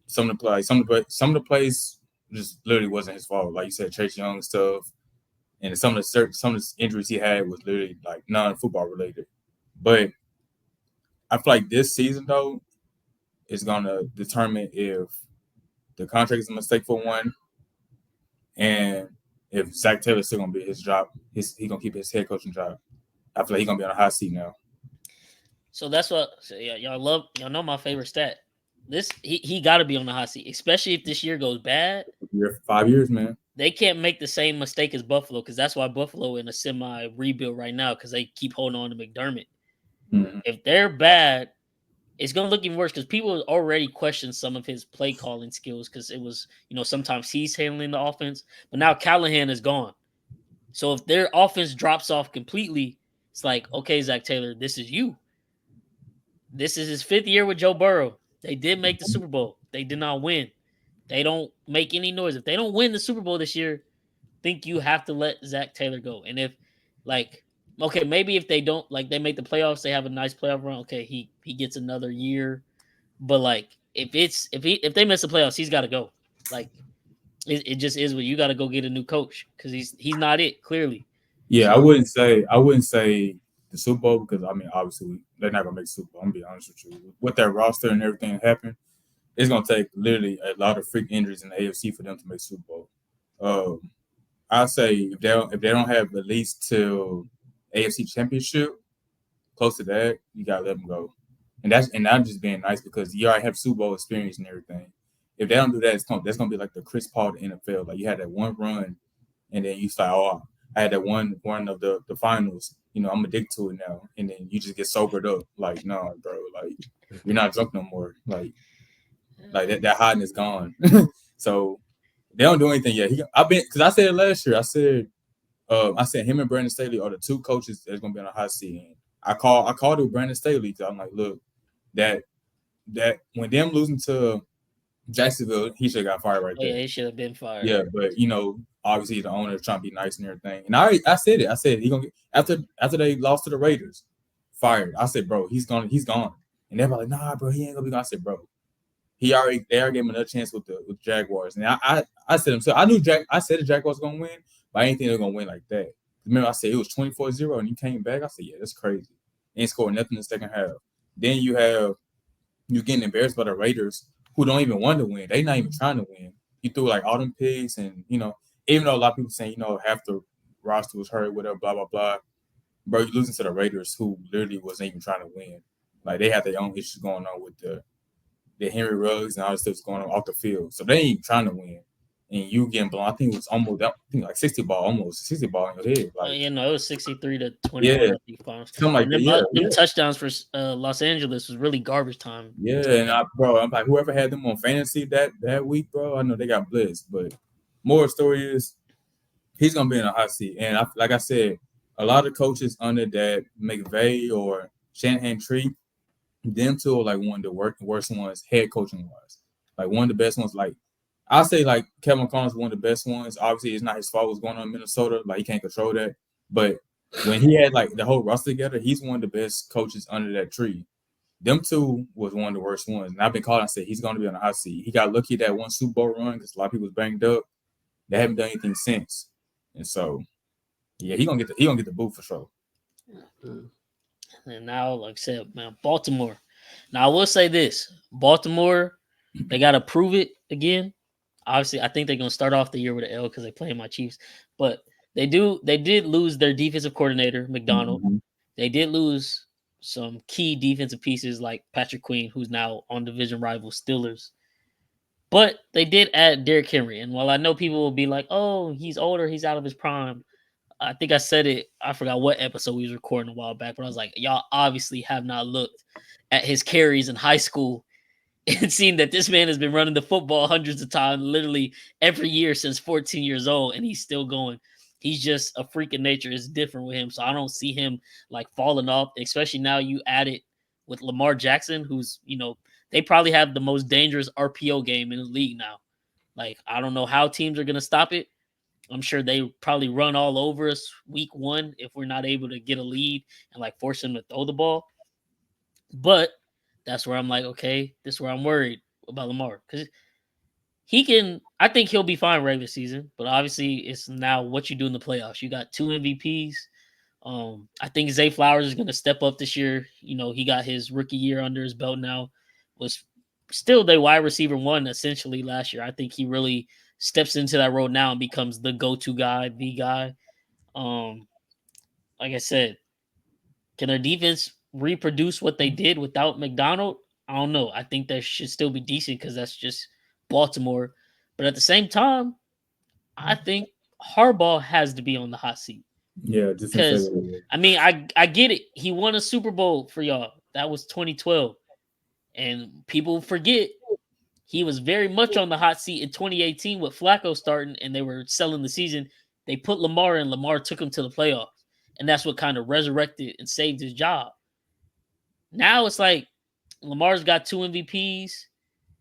some of the plays just literally wasn't his fault. Like you said, Chase Young stuff, and some of the injuries he had was literally like non-football related. But I feel like this season though is gonna determine if the contract is a mistake for one, and if Zach Taylor's still gonna be his job, he gonna keep his head coaching job. I feel like he's gonna be on a hot seat now. So that's what yeah, y'all know my favorite stat. This he got to be on the hot seat, especially if this year goes bad. 5 years, man. They can't make the same mistake as Buffalo because that's why Buffalo in a semi rebuild right now because they keep holding on to McDermott. Mm-hmm. If they're bad, it's gonna look even worse because people already question some of his play calling skills because it was sometimes he's handling the offense, but now Callahan is gone. So if their offense drops off completely, it's like, okay, Zach Taylor, this is you. This is his 5th year with Joe Burrow. They did make the Super Bowl. They did not win. They don't make any noise. If they don't win the Super Bowl this year, think you have to let Zach Taylor go. And if like okay, maybe if they don't like they make the playoffs, they have a nice playoff run. Okay, he gets another year. But like if they miss the playoffs, he's got to go. Like it just is what you got to go get a new coach because he's not it clearly. Yeah, So I wouldn't say the Super Bowl because I mean obviously they're not gonna make Super Bowl. I'm gonna be honest with you. With that roster and everything that happened, it's gonna take literally a lot of freak injuries in the AFC for them to make Super Bowl. I say if they don't have at least till AFC Championship, close to that, you gotta let them go. And I'm just being nice because you already have Super Bowl experience and everything. If they don't do that, that's gonna be like the Chris Paul of the NFL. Like you had that one run, and then you start, oh, I had that one of the finals. I'm addicted to it now, and then you just get sobered up. Like, no, bro, like you're not drunk no more. Like that hotness gone. So they don't do anything yet. I've been because I said it last year. I said him and Brandon Staley are the two coaches that's gonna be on a hot seat. And I called it Brandon Staley because I'm like, look, that when them losing to Jacksonville, he should have got fired right yeah, there. he should have been fired. Yeah, but obviously the owner is trying to be nice and everything. And I said it. I said he gonna get after they lost to the Raiders, fired. I said, bro, he's gone. And they're like, nah, bro, he ain't gonna be gone. I said, bro, they already gave him another chance with the Jaguars. And I said himself, I said the Jaguars gonna win, but I didn't think they were gonna win like that. Remember, I said it was 24-0 and he came back. I said, yeah, that's crazy. Ain't scored nothing in the second half. Then you getting embarrassed by the Raiders who don't even want to win. They not even trying to win. You threw like all them picks and even though a lot of people saying, half the roster was hurt, whatever, blah, blah, blah. Bro, you losing to the Raiders who literally wasn't even trying to win. Like they had their own issues going on with the Henry Ruggs and all this stuff's going on off the field. So they ain't even trying to win. And you getting blown. I think it was like 60 ball in your head. Like, It was 63-21. Yeah. I think something like that. Them touchdowns for Los Angeles was really garbage time. Yeah, and I'm like, whoever had them on fantasy that week, bro, I know they got blitzed. But more story is he's gonna be in a hot seat. And like I said, a lot of coaches under that McVay or Shanahan tree, them two are like one of the worst ones head coaching wise. Like one of the best ones. Like I'll say like Kevin McConnell's one of the best ones. Obviously, it's not his fault what's going on in Minnesota. Like he can't control that. But when he had like the whole roster together, he's one of the best coaches under that tree. Them two was one of the worst ones. And I've been calling and said he's going to be on the hot seat. He got lucky that one Super Bowl run because a lot of people was banged up. They haven't done anything since. And so, yeah, he gonna get the boot for sure. And now, like I said, man, Baltimore. Now I will say this: Baltimore, they got to prove it again. Obviously, I think they're gonna start off the year with an L because they play my Chiefs, but they did lose their defensive coordinator McDonald. Mm-hmm. They did lose some key defensive pieces like Patrick Queen, who's now on division rival Steelers. But they did add Derrick Henry, and while I know people will be like, "Oh, he's older, he's out of his prime," I think I said it. I forgot what episode we was recording a while back, but I was like, "Y'all obviously have not looked at his carries in high school and seen that this man has been running the football hundreds of times, literally every year since 14 years old, and he's still going. He's just a freak of nature. It's different with him, so I don't see him like falling off. Especially now you add it with Lamar Jackson, who's they probably have the most dangerous RPO game in the league now. Like I don't know how teams are gonna stop it. I'm sure they probably run all over us week one if we're not able to get a lead and like force them to throw the ball. But that's where I'm like, okay, this is where I'm worried about Lamar because he can. I think he'll be fine regular season, but obviously it's now what you do in the playoffs. You got 2 MVPs. I think Zay Flowers is going to step up this year. He got his rookie year under his belt now. Was still the wide receiver one essentially last year. I think he really steps into that role now and becomes the go-to guy, the guy. Um, like I said, can their defense reproduce what they did without McDonald? I don't know. I think that should still be decent because that's just Baltimore. But at the same time, I think Harbaugh has to be on the hot seat. Yeah, just in Because favor. I mean, I get it. He won a Super Bowl for y'all. That was 2012. And people forget he was very much on the hot seat in 2018 with Flacco starting and they were selling the season. They put Lamar in. Lamar took him to the playoffs. And that's what kind of resurrected and saved his job. Now it's like Lamar's got 2 MVPs.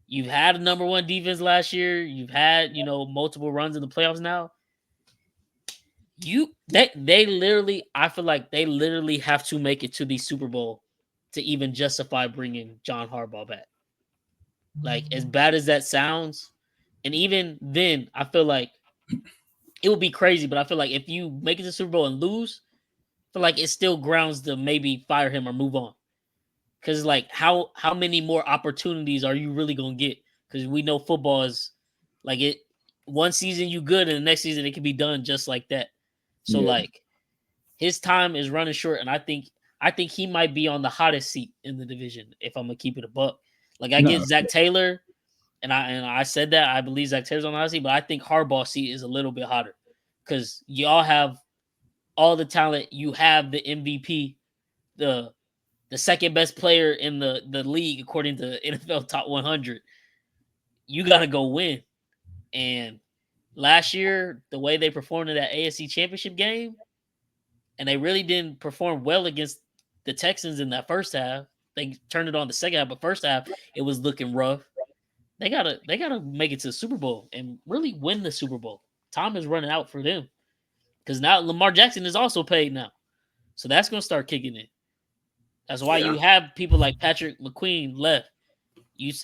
You've had a number one defense last year. You've had, multiple runs in the playoffs now. They literally, I feel like they literally have to make it to the Super Bowl to even justify bringing John Harbaugh back. Like as bad as that sounds, and even then, I feel like it would be crazy. But I feel like if you make it to the Super Bowl and lose, I feel like it still grounds to maybe fire him or move on. Because like how many more opportunities are you really gonna get? Because we know football is like it. One season you good, and the next season it can be done just like that. So Yeah. like his time is running short, and I think he might be on the hottest seat in the division if I'm gonna keep it a buck. Like I get No. Zach Taylor, and I said that I believe Zach Taylor's on the hot seat, but I think Harbaugh seat is a little bit hotter because y'all have all the talent. You have the MVP, the second best player in the league according to NFL Top 100. You got to go win. And last year, the way they performed in that AFC Championship game, and they really didn't perform well against the Texans in that first half. They turned it on the second half, but first half it was looking rough. They gotta make it to the Super Bowl and really win the Super Bowl. Time is running out for them because now Lamar Jackson is also paid now, so that's gonna start kicking in. That's why you Yeah. have people like Patrick McQueen left. You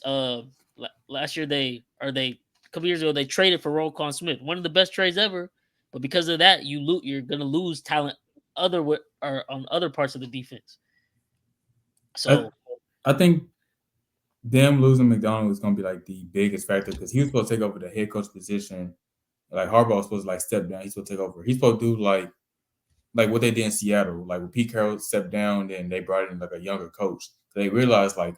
last year they a couple years ago they traded for Roquan Smith, one of the best trades ever. But because of that, you're gonna lose talent or on other parts of the defense. I, So I think them losing McDonald is gonna be like the biggest factor because he was supposed to take over the head coach position. Like Harbaugh was supposed to like step down. He's supposed to take over. He's supposed to do like what they did in Seattle. Like when Pete Carroll stepped down, then they brought in like a younger coach. So they realized like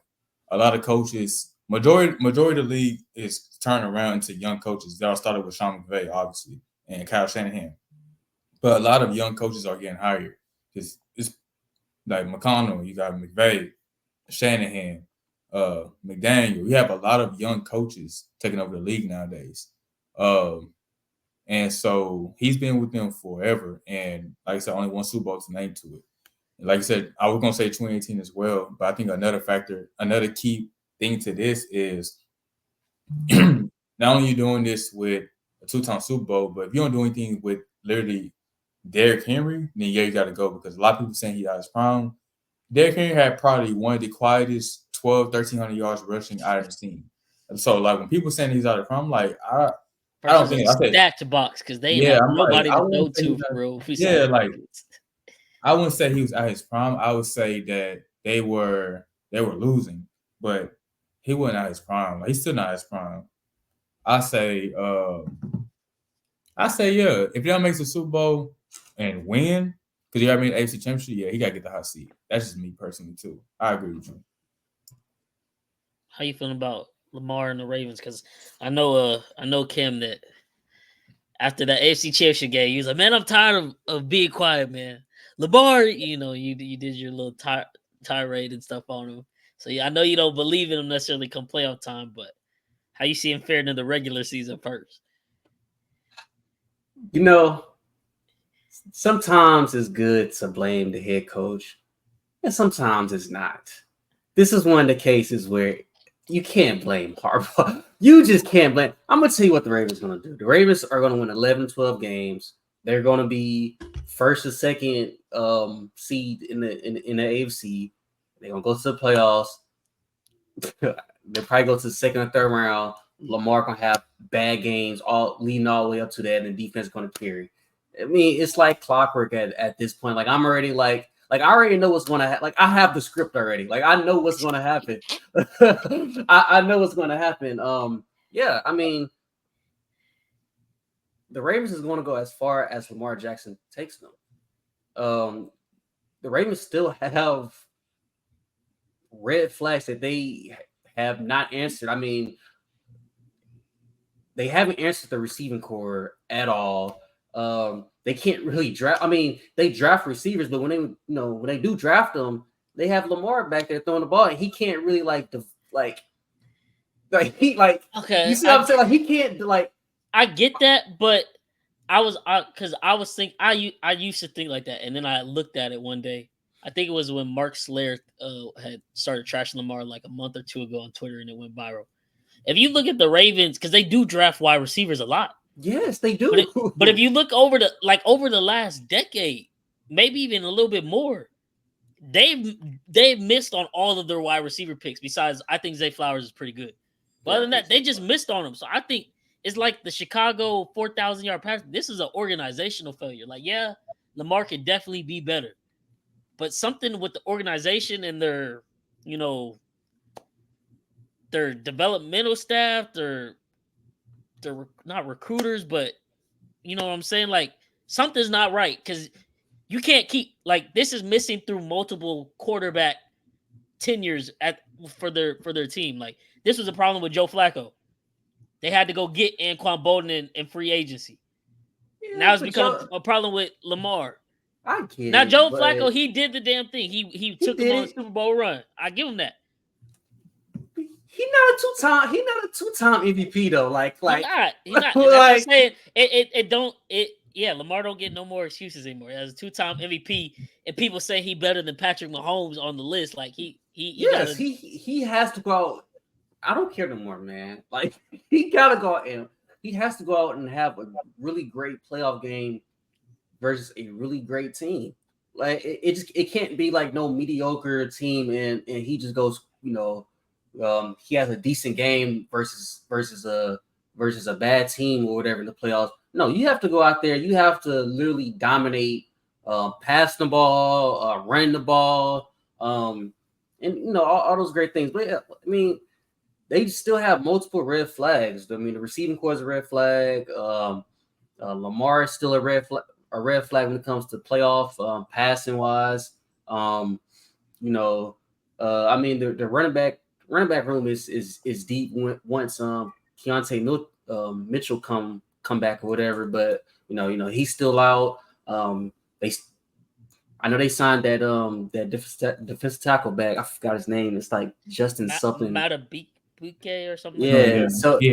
a lot of coaches, majority of the league is turning around into young coaches. They all started with Sean McVay, obviously, and Kyle Shanahan. But a lot of young coaches are getting hired. It's like McConnell, you got McVay, Shanahan, McDaniel. You have a lot of young coaches taking over the league nowadays. Um, and so he's been with them forever. And like I said, only one Super Bowl to name to it. And like I said, I was gonna say 2018 as well, but I think another factor, another key thing to this is not only you doing this with a two-time Super Bowl, but if you don't do anything with literally Derrick Henry, then yeah, you got to go because a lot of people saying he out his prime. Derrick Henry had probably one of the quietest 1,300 yards rushing I've ever seen. So like when people saying he's out of prime, like I don't Versus a think I said stacked box because they ain't yeah. have I'm like nobody I to throw wouldn't say to he's for out, real yeah. besides Like Patriots. I wouldn't say he was at his prime. I would say that they were losing, but he wasn't at his prime. Like, he's still not at his prime. I say yeah. If y'all makes the Super Bowl and win, because you already made AFC Championship, yeah, he gotta get the hot seat. That's just me personally too. I agree with you. How you feeling about Lamar and the Ravens? Because I know Kim that after the AFC Championship game, he was like, "Man, I'm tired of being quiet, man." Lamar, you did your little tirade and stuff on him. So yeah, I know you don't believe in him necessarily come playoff time, but how you see him faring in the regular season first? You know, sometimes it's good to blame the head coach, and sometimes it's not. This is one of the cases where you can't blame Harbaugh. You just can't blame. I'm going to tell you what the Ravens are going to do. The Ravens are going to win 11, 12 games. They're going to be first or second seed in the AFC. They're going to go to the playoffs. They'll probably go to the second or third round. Lamar going to have bad games all leading all the way up to that, and the defense is going to carry. I mean, it's like clockwork at this point. Like, I'm already like I already know what's going to happen. Like, I have the script already. Like, I know what's going to happen. I know what's going to happen. Yeah, I mean, the Ravens is going to go as far as Lamar Jackson takes them. The Ravens still have red flags that they have not answered. I mean, they haven't answered the receiving core at all. They can't really draft. I mean, they draft receivers, but when they do draft them, they have Lamar back there throwing the ball, and he can't really like he like. Okay, You see what I'm saying? Like he can't like. I get that, but because I was think I used to think like that, and then I looked at it one day. I think it was when Mark Slair had started trashing Lamar like a month or two ago on Twitter, and it went viral. If you look at the Ravens, because they do draft wide receivers a lot. Yes, they But, do. but if you look over the last decade, maybe even a little bit more, they've missed on all of their wide receiver picks. Besides, I think Zay Flowers is pretty good. But other than that, they just missed on them. So I think it's like the Chicago 4,000-yard pass. This is an organizational failure. Like, yeah, Lamar could definitely be better, but something with the organization and you know, their developmental staff, they're not recruiters, but you know what I'm saying? Like something's not right because you can't keep like this is missing through multiple quarterback tenures for their team. Like this was a problem with Joe Flacco. They had to go get Anquan Bolden in free agency. Yeah, Now it's but become a problem with Lamar. I get Now it, Joe but Flacco, he did the damn thing. He he took him did on a it. Super Bowl run. I give him that. He's not a two-time. He's not a two-time MVP though. He's not. And that's what I'm like saying. It don't. Yeah, Lamar don't get no more excuses anymore. As a two-time MVP, and people say he better than Patrick Mahomes on the list. Like he yes, gotta. he has to go out. I don't care no more, man. Like he gotta go out and he has to go out and have a really great playoff game versus a really great team. Like it can't be like no mediocre team and he just goes, he has a decent game versus a bad team or whatever in the playoffs. No, you have to go out there. You have to literally dominate, pass the ball, run the ball, and all those great things. But I mean, they still have multiple red flags. I mean, the receiving core is a red flag. Lamar is still a red flag when it comes to playoff passing wise. I mean the running back room is deep once Keontae Mitchell come back or whatever, but he's still out. They I know they signed that defensive tackle back. I forgot his name. It's like Justin something. Bouquet or something. Yeah, like that. so he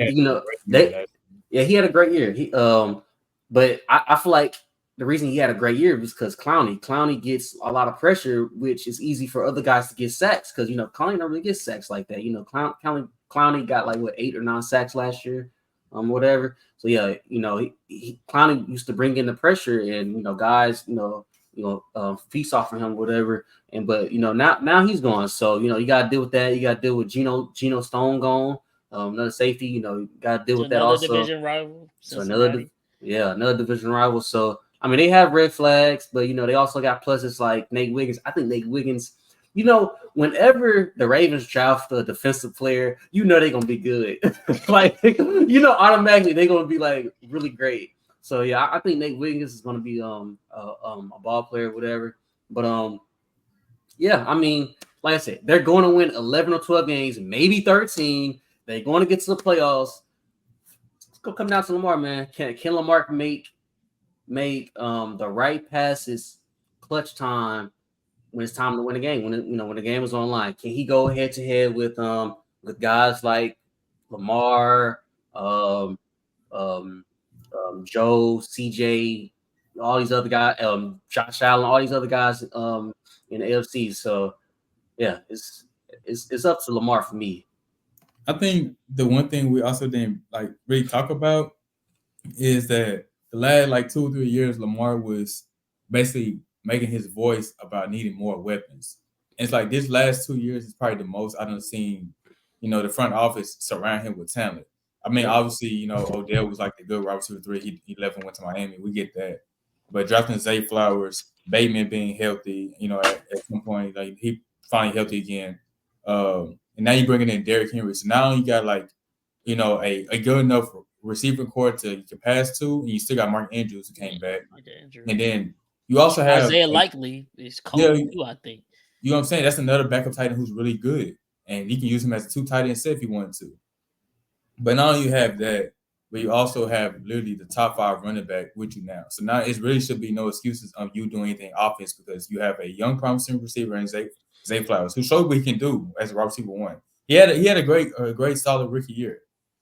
had a great year. But I feel like the reason he had a great year was because Clowney gets a lot of pressure, which is easy for other guys to get sacks because Clowney don't really get sacks like that. Clowney got like 8 or 9 sacks last year. whatever. So yeah, he kind of used to bring in the pressure, and guys, feast off of him, whatever. But now he's gone, so you got to deal with that. You got to deal with Geno Stone gone, another safety. You got to deal To with that another also. division rival, So Cincinnati. another division rival. So I mean, they have red flags, but they also got pluses like Nate Wiggins. I think Nate Wiggins. Whenever the Ravens draft a defensive player, they're gonna be good. Like automatically they're gonna be like really great. So yeah, I think Nate Wiggins is gonna be a ball player, whatever. But yeah, I mean, like I said, they're going to win 11 or 12 games, maybe 13. They're going to get to the playoffs. It's gonna come down to Lamar, man. Can Lamar make the right passes, clutch time when it's time to win a game? When the game is online, can he go head to head with guys like Lamar, Joe, CJ, all these other guys, Josh Allen, all these other guys in the AFC? So yeah, it's up to Lamar for me. I think the one thing we also didn't like really talk about is that the last like 2 or 3 years, Lamar was basically making his voice about needing more weapons. And it's like this last 2 years is probably the most I done seen, the front office surround him with talent. I mean, obviously, Odell was like the good wide receiver 3. He left and went to Miami. We get that. But drafting Zay Flowers, Bateman being healthy, at some point, like he finally healthy again. And now you're bringing in Derrick Henry. So now you got like, a good enough receiving core you can pass to, and you still got Mark Andrews who came back. And then you also have Isaiah Likely is cold too, I think. You know what I'm saying? That's another backup tight end who's really good. And you can use him as a 2 tight end set if you wanted to. But now you have that, but you also have literally the top 5 running back with you now. So now it really should be no excuses on you doing anything offense because you have a young promising receiver in Zay Flowers who showed what he can do as a wide receiver 1. He had a great solid rookie year.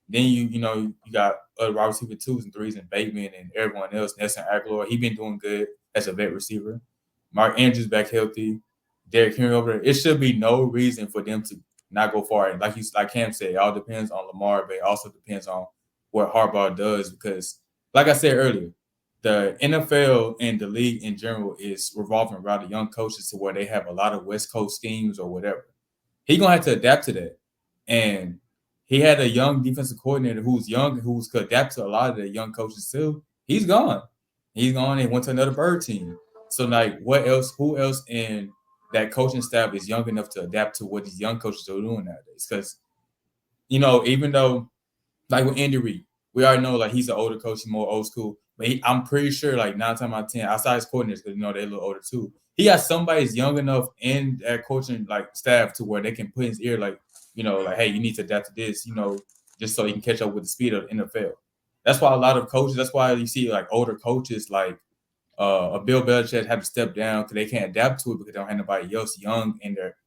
Then you got other wide receiver 2s and 3s and Bateman and everyone else. Nelson Aguilar, he been doing good as a vet receiver. Mark Andrews back healthy. Derrick Henry over there. It should be no reason for them to not go far. Like Cam said, it all depends on Lamar, but it also depends on what Harbaugh does because, like I said earlier, the NFL and the league in general is revolving around the young coaches to where they have a lot of West Coast schemes or whatever. He's going to have to adapt to that. And he had a young defensive coordinator who's young, who could adapt to a lot of the young coaches too. He's gone. He's gone and went to another bird team. So, like, who else in that coaching staff is young enough to adapt to what these young coaches are doing nowadays? Because, even though, like with Andy Reid, we already know, like, he's an older coach, he's more old school. But I'm pretty sure, like, 9 times out of 10, outside his coordinators, because, they're a little older too, he got somebody's young enough in that coaching, like, staff to where they can put in his ear, like, like, hey, you need to adapt to this, just so you can catch up with the speed of the NFL. That's why a lot of coaches, that's why you see, like, older coaches, like, a Bill Belichick had to step down because they can't adapt to it because they don't have nobody else young in their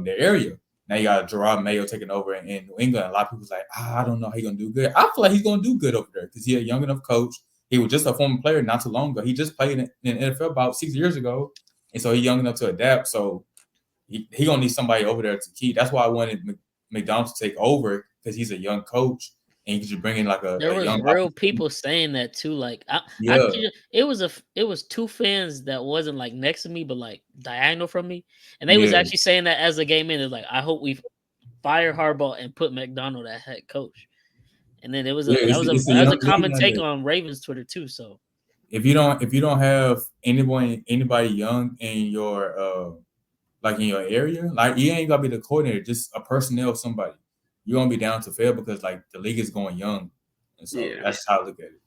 area. Now you got Gerard Mayo taking over in New England. A lot of people's like, I don't know how he's gonna do good. I feel like he's gonna do good over there because he's a young enough coach. He was just a former player not too long ago. He just played in the NFL about 6 years ago, and so he's young enough to adapt. So he gonna need somebody over there to keep. That's why I wanted McDonald to take over because he's a young coach. And you could just bring in like there was young real people saying that too. Like it was 2 fans that wasn't like next to me, but like diagonal from me, and they was actually saying that as the game ended. Like, I hope we fire Harbaugh and put McDonald as head coach. And then it was a common take on Ravens Twitter too. So if you don't have anybody young in your like in your area, like you ain't gotta be the coordinator, just a personnel somebody. You're gonna be down to fail because like the league is going young, and so that's how I look at it.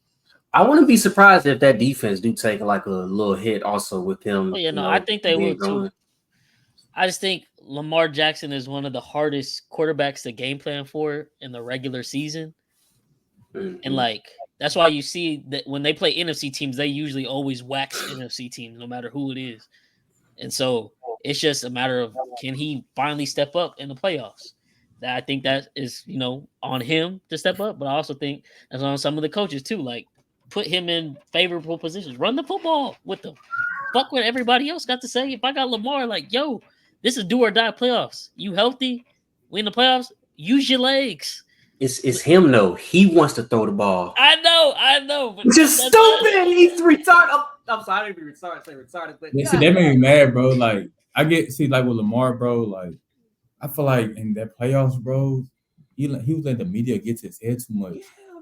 I wouldn't be surprised if that defense do take like a little hit also with him. I think they will too. I just think Lamar Jackson is one of the hardest quarterbacks to game plan for in the regular season, and like that's why you see that when they play NFC teams, they usually always wax NFC teams, no matter who it is, and so it's just a matter of can he finally step up in the playoffs. I think that is, on him to step up, but I also think that's on some of the coaches too. Like, put him in favorable positions, run the football with them. Fuck what everybody else got to say. If I got Lamar, like, yo, this is do or die playoffs. You healthy? We in the playoffs? Use your legs. It's him though. He wants to throw the ball. I know, but Which is stupid. He's retarded. I'm sorry to be retarded. Say retarded, but Yeah, see, that made me mad, bro. Like I get see, like with Lamar, bro. Like I feel like in that playoffs, bro, he was letting the media get to his head too much.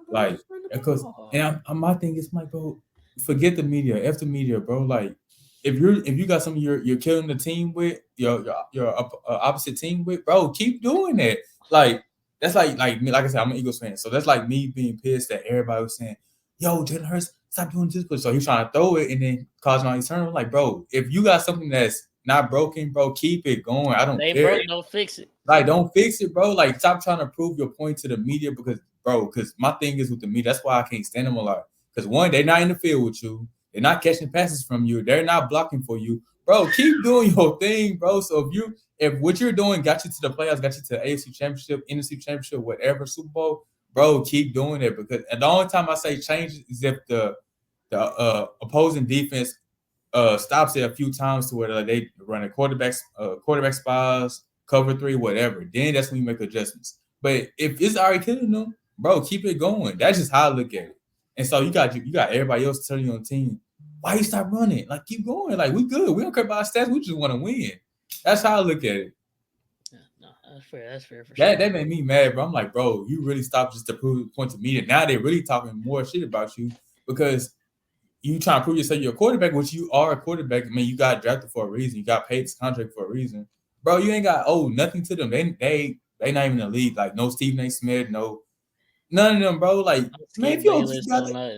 Like because my thing is like, bro, forget the media, f the media, bro. Like if you got something you're killing the team with your opposite team with, bro, keep doing it. Like that's like me. Like I said, I'm an Eagles fan, so that's like me being pissed that everybody was saying, "Yo, Jalen Hurts, stop doing this." So he's trying to throw it and then causing all these turnovers. Like, bro, if you got something that's not broken, bro, keep it going. I don't they care. broke, don't fix it. Like, don't fix it, bro. Like, stop trying to prove your point to the media because my thing is with the media. That's why I can't stand them a lot. Because one, they're not in the field with you. They're not catching passes from you. They're not blocking for you, bro. Keep doing your thing, bro. So if what you're doing got you to the playoffs, got you to the AFC Championship, NFC Championship, whatever Super Bowl, bro, keep doing it. Because and the only time I say change is if the opposing defense stops it a few times to where like, they run a quarterback spies, cover three, whatever. Then that's when you make adjustments. But if it's already killing them, bro, keep it going. That's just how I look at it. And so you got everybody else telling you on the team, why you stop running? Like keep going. Like we good. We don't care about our stats. We just want to win. That's how I look at it. Yeah, no, that's fair. That's fair for sure. That made me mad, bro. I'm like, bro, you really stopped just to prove point to me. Now they're really talking more shit about you because you trying to prove yourself you're a quarterback, which you are a quarterback. I mean, you got drafted for a reason. You got paid this contract for a reason. Bro, you ain't got nothing to them. They not even in the league. Like no Stephen A. Smith, no none of them, bro. Like man, if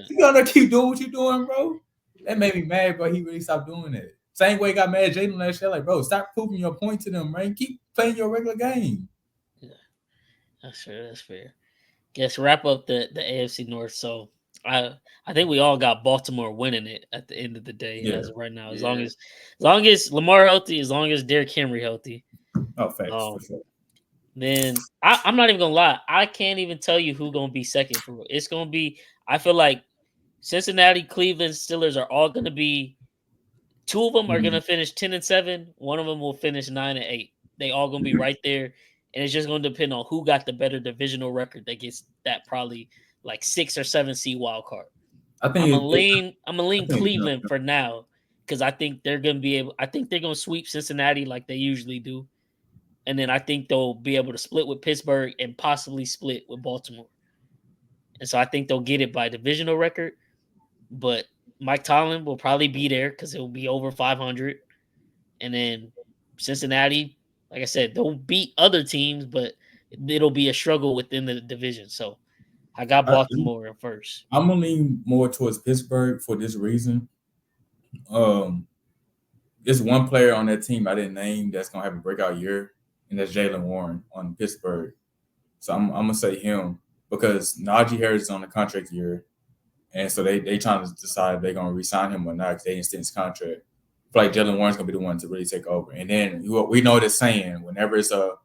you gonna keep doing what you're doing, bro. That made me mad, bro. He really stopped doing it. Same way he got mad at Jalen last year. Like, bro, stop proving your point to them, man. Keep playing your regular game. Yeah, that's fair. That's fair. Guess wrap up the AFC North. So I think we all got Baltimore winning it at the end of the day as of right now. As long as Lamar healthy, as long as Derrick Henry healthy. Oh, facts for sure. Then I'm not even gonna lie. I can't even tell you who's gonna be second for it's gonna be. I feel like Cincinnati, Cleveland, Steelers are all gonna be. Two of them are gonna finish 10-7. One of them will finish 9-8. They all gonna be right there, and it's just gonna depend on who got the better divisional record that gets that probably like 6 or 7 seed wild card. I'm gonna lean Cleveland for now because I think they're gonna be able. I think they're gonna sweep Cincinnati like they usually do, and then I think they'll be able to split with Pittsburgh and possibly split with Baltimore. And so I think they'll get it by divisional record, but Mike Tomlin will probably be there because it will be over 500. And then Cincinnati, like I said, they'll beat other teams, but it'll be a struggle within the division. So I got Baltimore in first. I'm gonna lean more towards Pittsburgh for this reason. There's one player on that team I didn't name that's gonna have a breakout year, and that's Jalen Warren on Pittsburgh. So I'm gonna say him because Najee Harris is on the contract year. And so they trying to decide if they're going to re-sign him or not because they didn't extend his contract. I feel like Jalen Warren's going to be the one to really take over. And then we know the saying, whenever it's a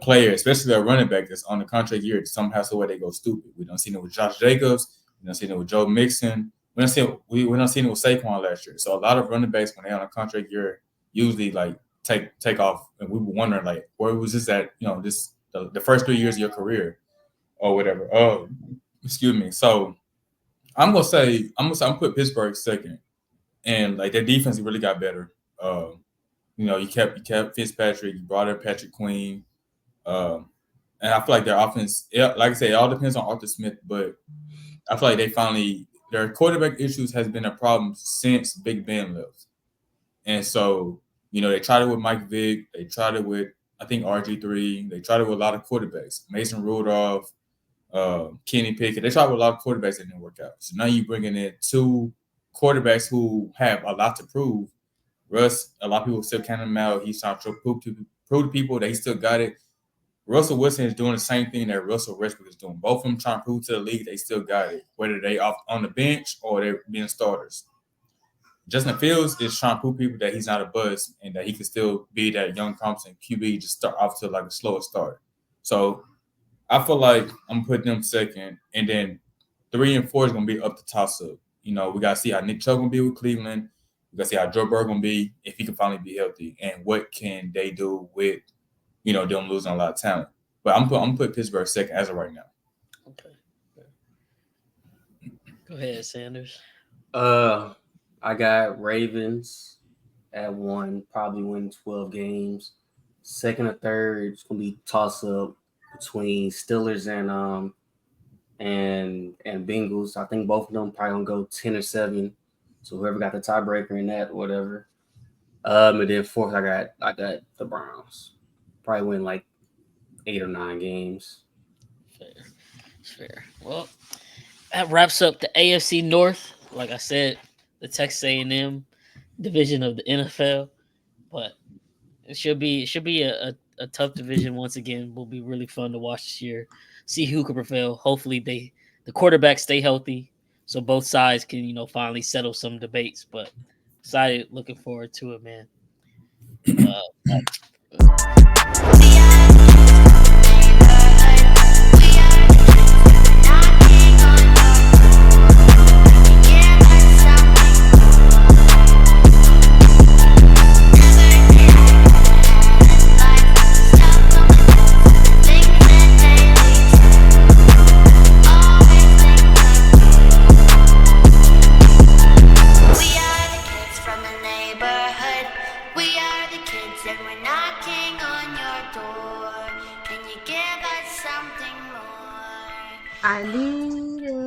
player, especially a running back that's on the contract year, somehow somewhere they go stupid. We don't see it with Josh Jacobs. We don't see it with Joe Mixon. We don't see it with Saquon last year. So a lot of running backs, when they're on a contract year, usually like take off. And we were wondering like, where was this at? You know, the first 3 years of your career or whatever. Oh, excuse me. So I'm gonna put Pittsburgh second, and like their defense really got better. You kept Fitzpatrick, you brought in Patrick Queen, and I feel like their offense, like I said, it all depends on Arthur Smith, but I feel like their quarterback issues has been a problem since Big Ben left, and so they tried it with Mike Vick, they tried it with I think RG3, they tried it with a lot of quarterbacks, Mason Rudolph. Kenny Pickett. They tried with a lot of quarterbacks that didn't work out. So now you're bringing in two quarterbacks who have a lot to prove. Russ, a lot of people still count him out. He's trying to prove to people that he still got it. Russell Wilson is doing the same thing that Russell Westbrook is doing. Both of them trying to prove to the league they still got it, whether they off on the bench or they're being starters. Justin Fields is trying to prove people that he's not a buzz and that he can still be that young, competent QB, just start off to like a slower start. So I feel like I'm putting them second, and then 3 and 4 is gonna be up to toss up. We gotta see how Nick Chubb gonna be with Cleveland. We gotta see how Joe Burrow gonna be if he can finally be healthy, and what can they do with them losing a lot of talent. But I'm gonna put Pittsburgh second as of right now. Go ahead, Sanders. I got Ravens at 1, probably win 12 games. Second or third, it's gonna be toss up between Steelers and Bengals. I think both of them probably gonna go 10 or 7. So whoever got the tiebreaker in that, whatever. And then fourth, I got the Browns. Probably win like 8 or 9 games. Fair. It's fair. Well, that wraps up the AFC North. Like I said, the Texas A&M division of the NFL, but it should be a tough division once again. Will be really fun to watch this year. See who can prevail. Hopefully the quarterbacks stay healthy, so both sides can finally settle some debates. But excited, looking forward to it, man. Uh, I need it.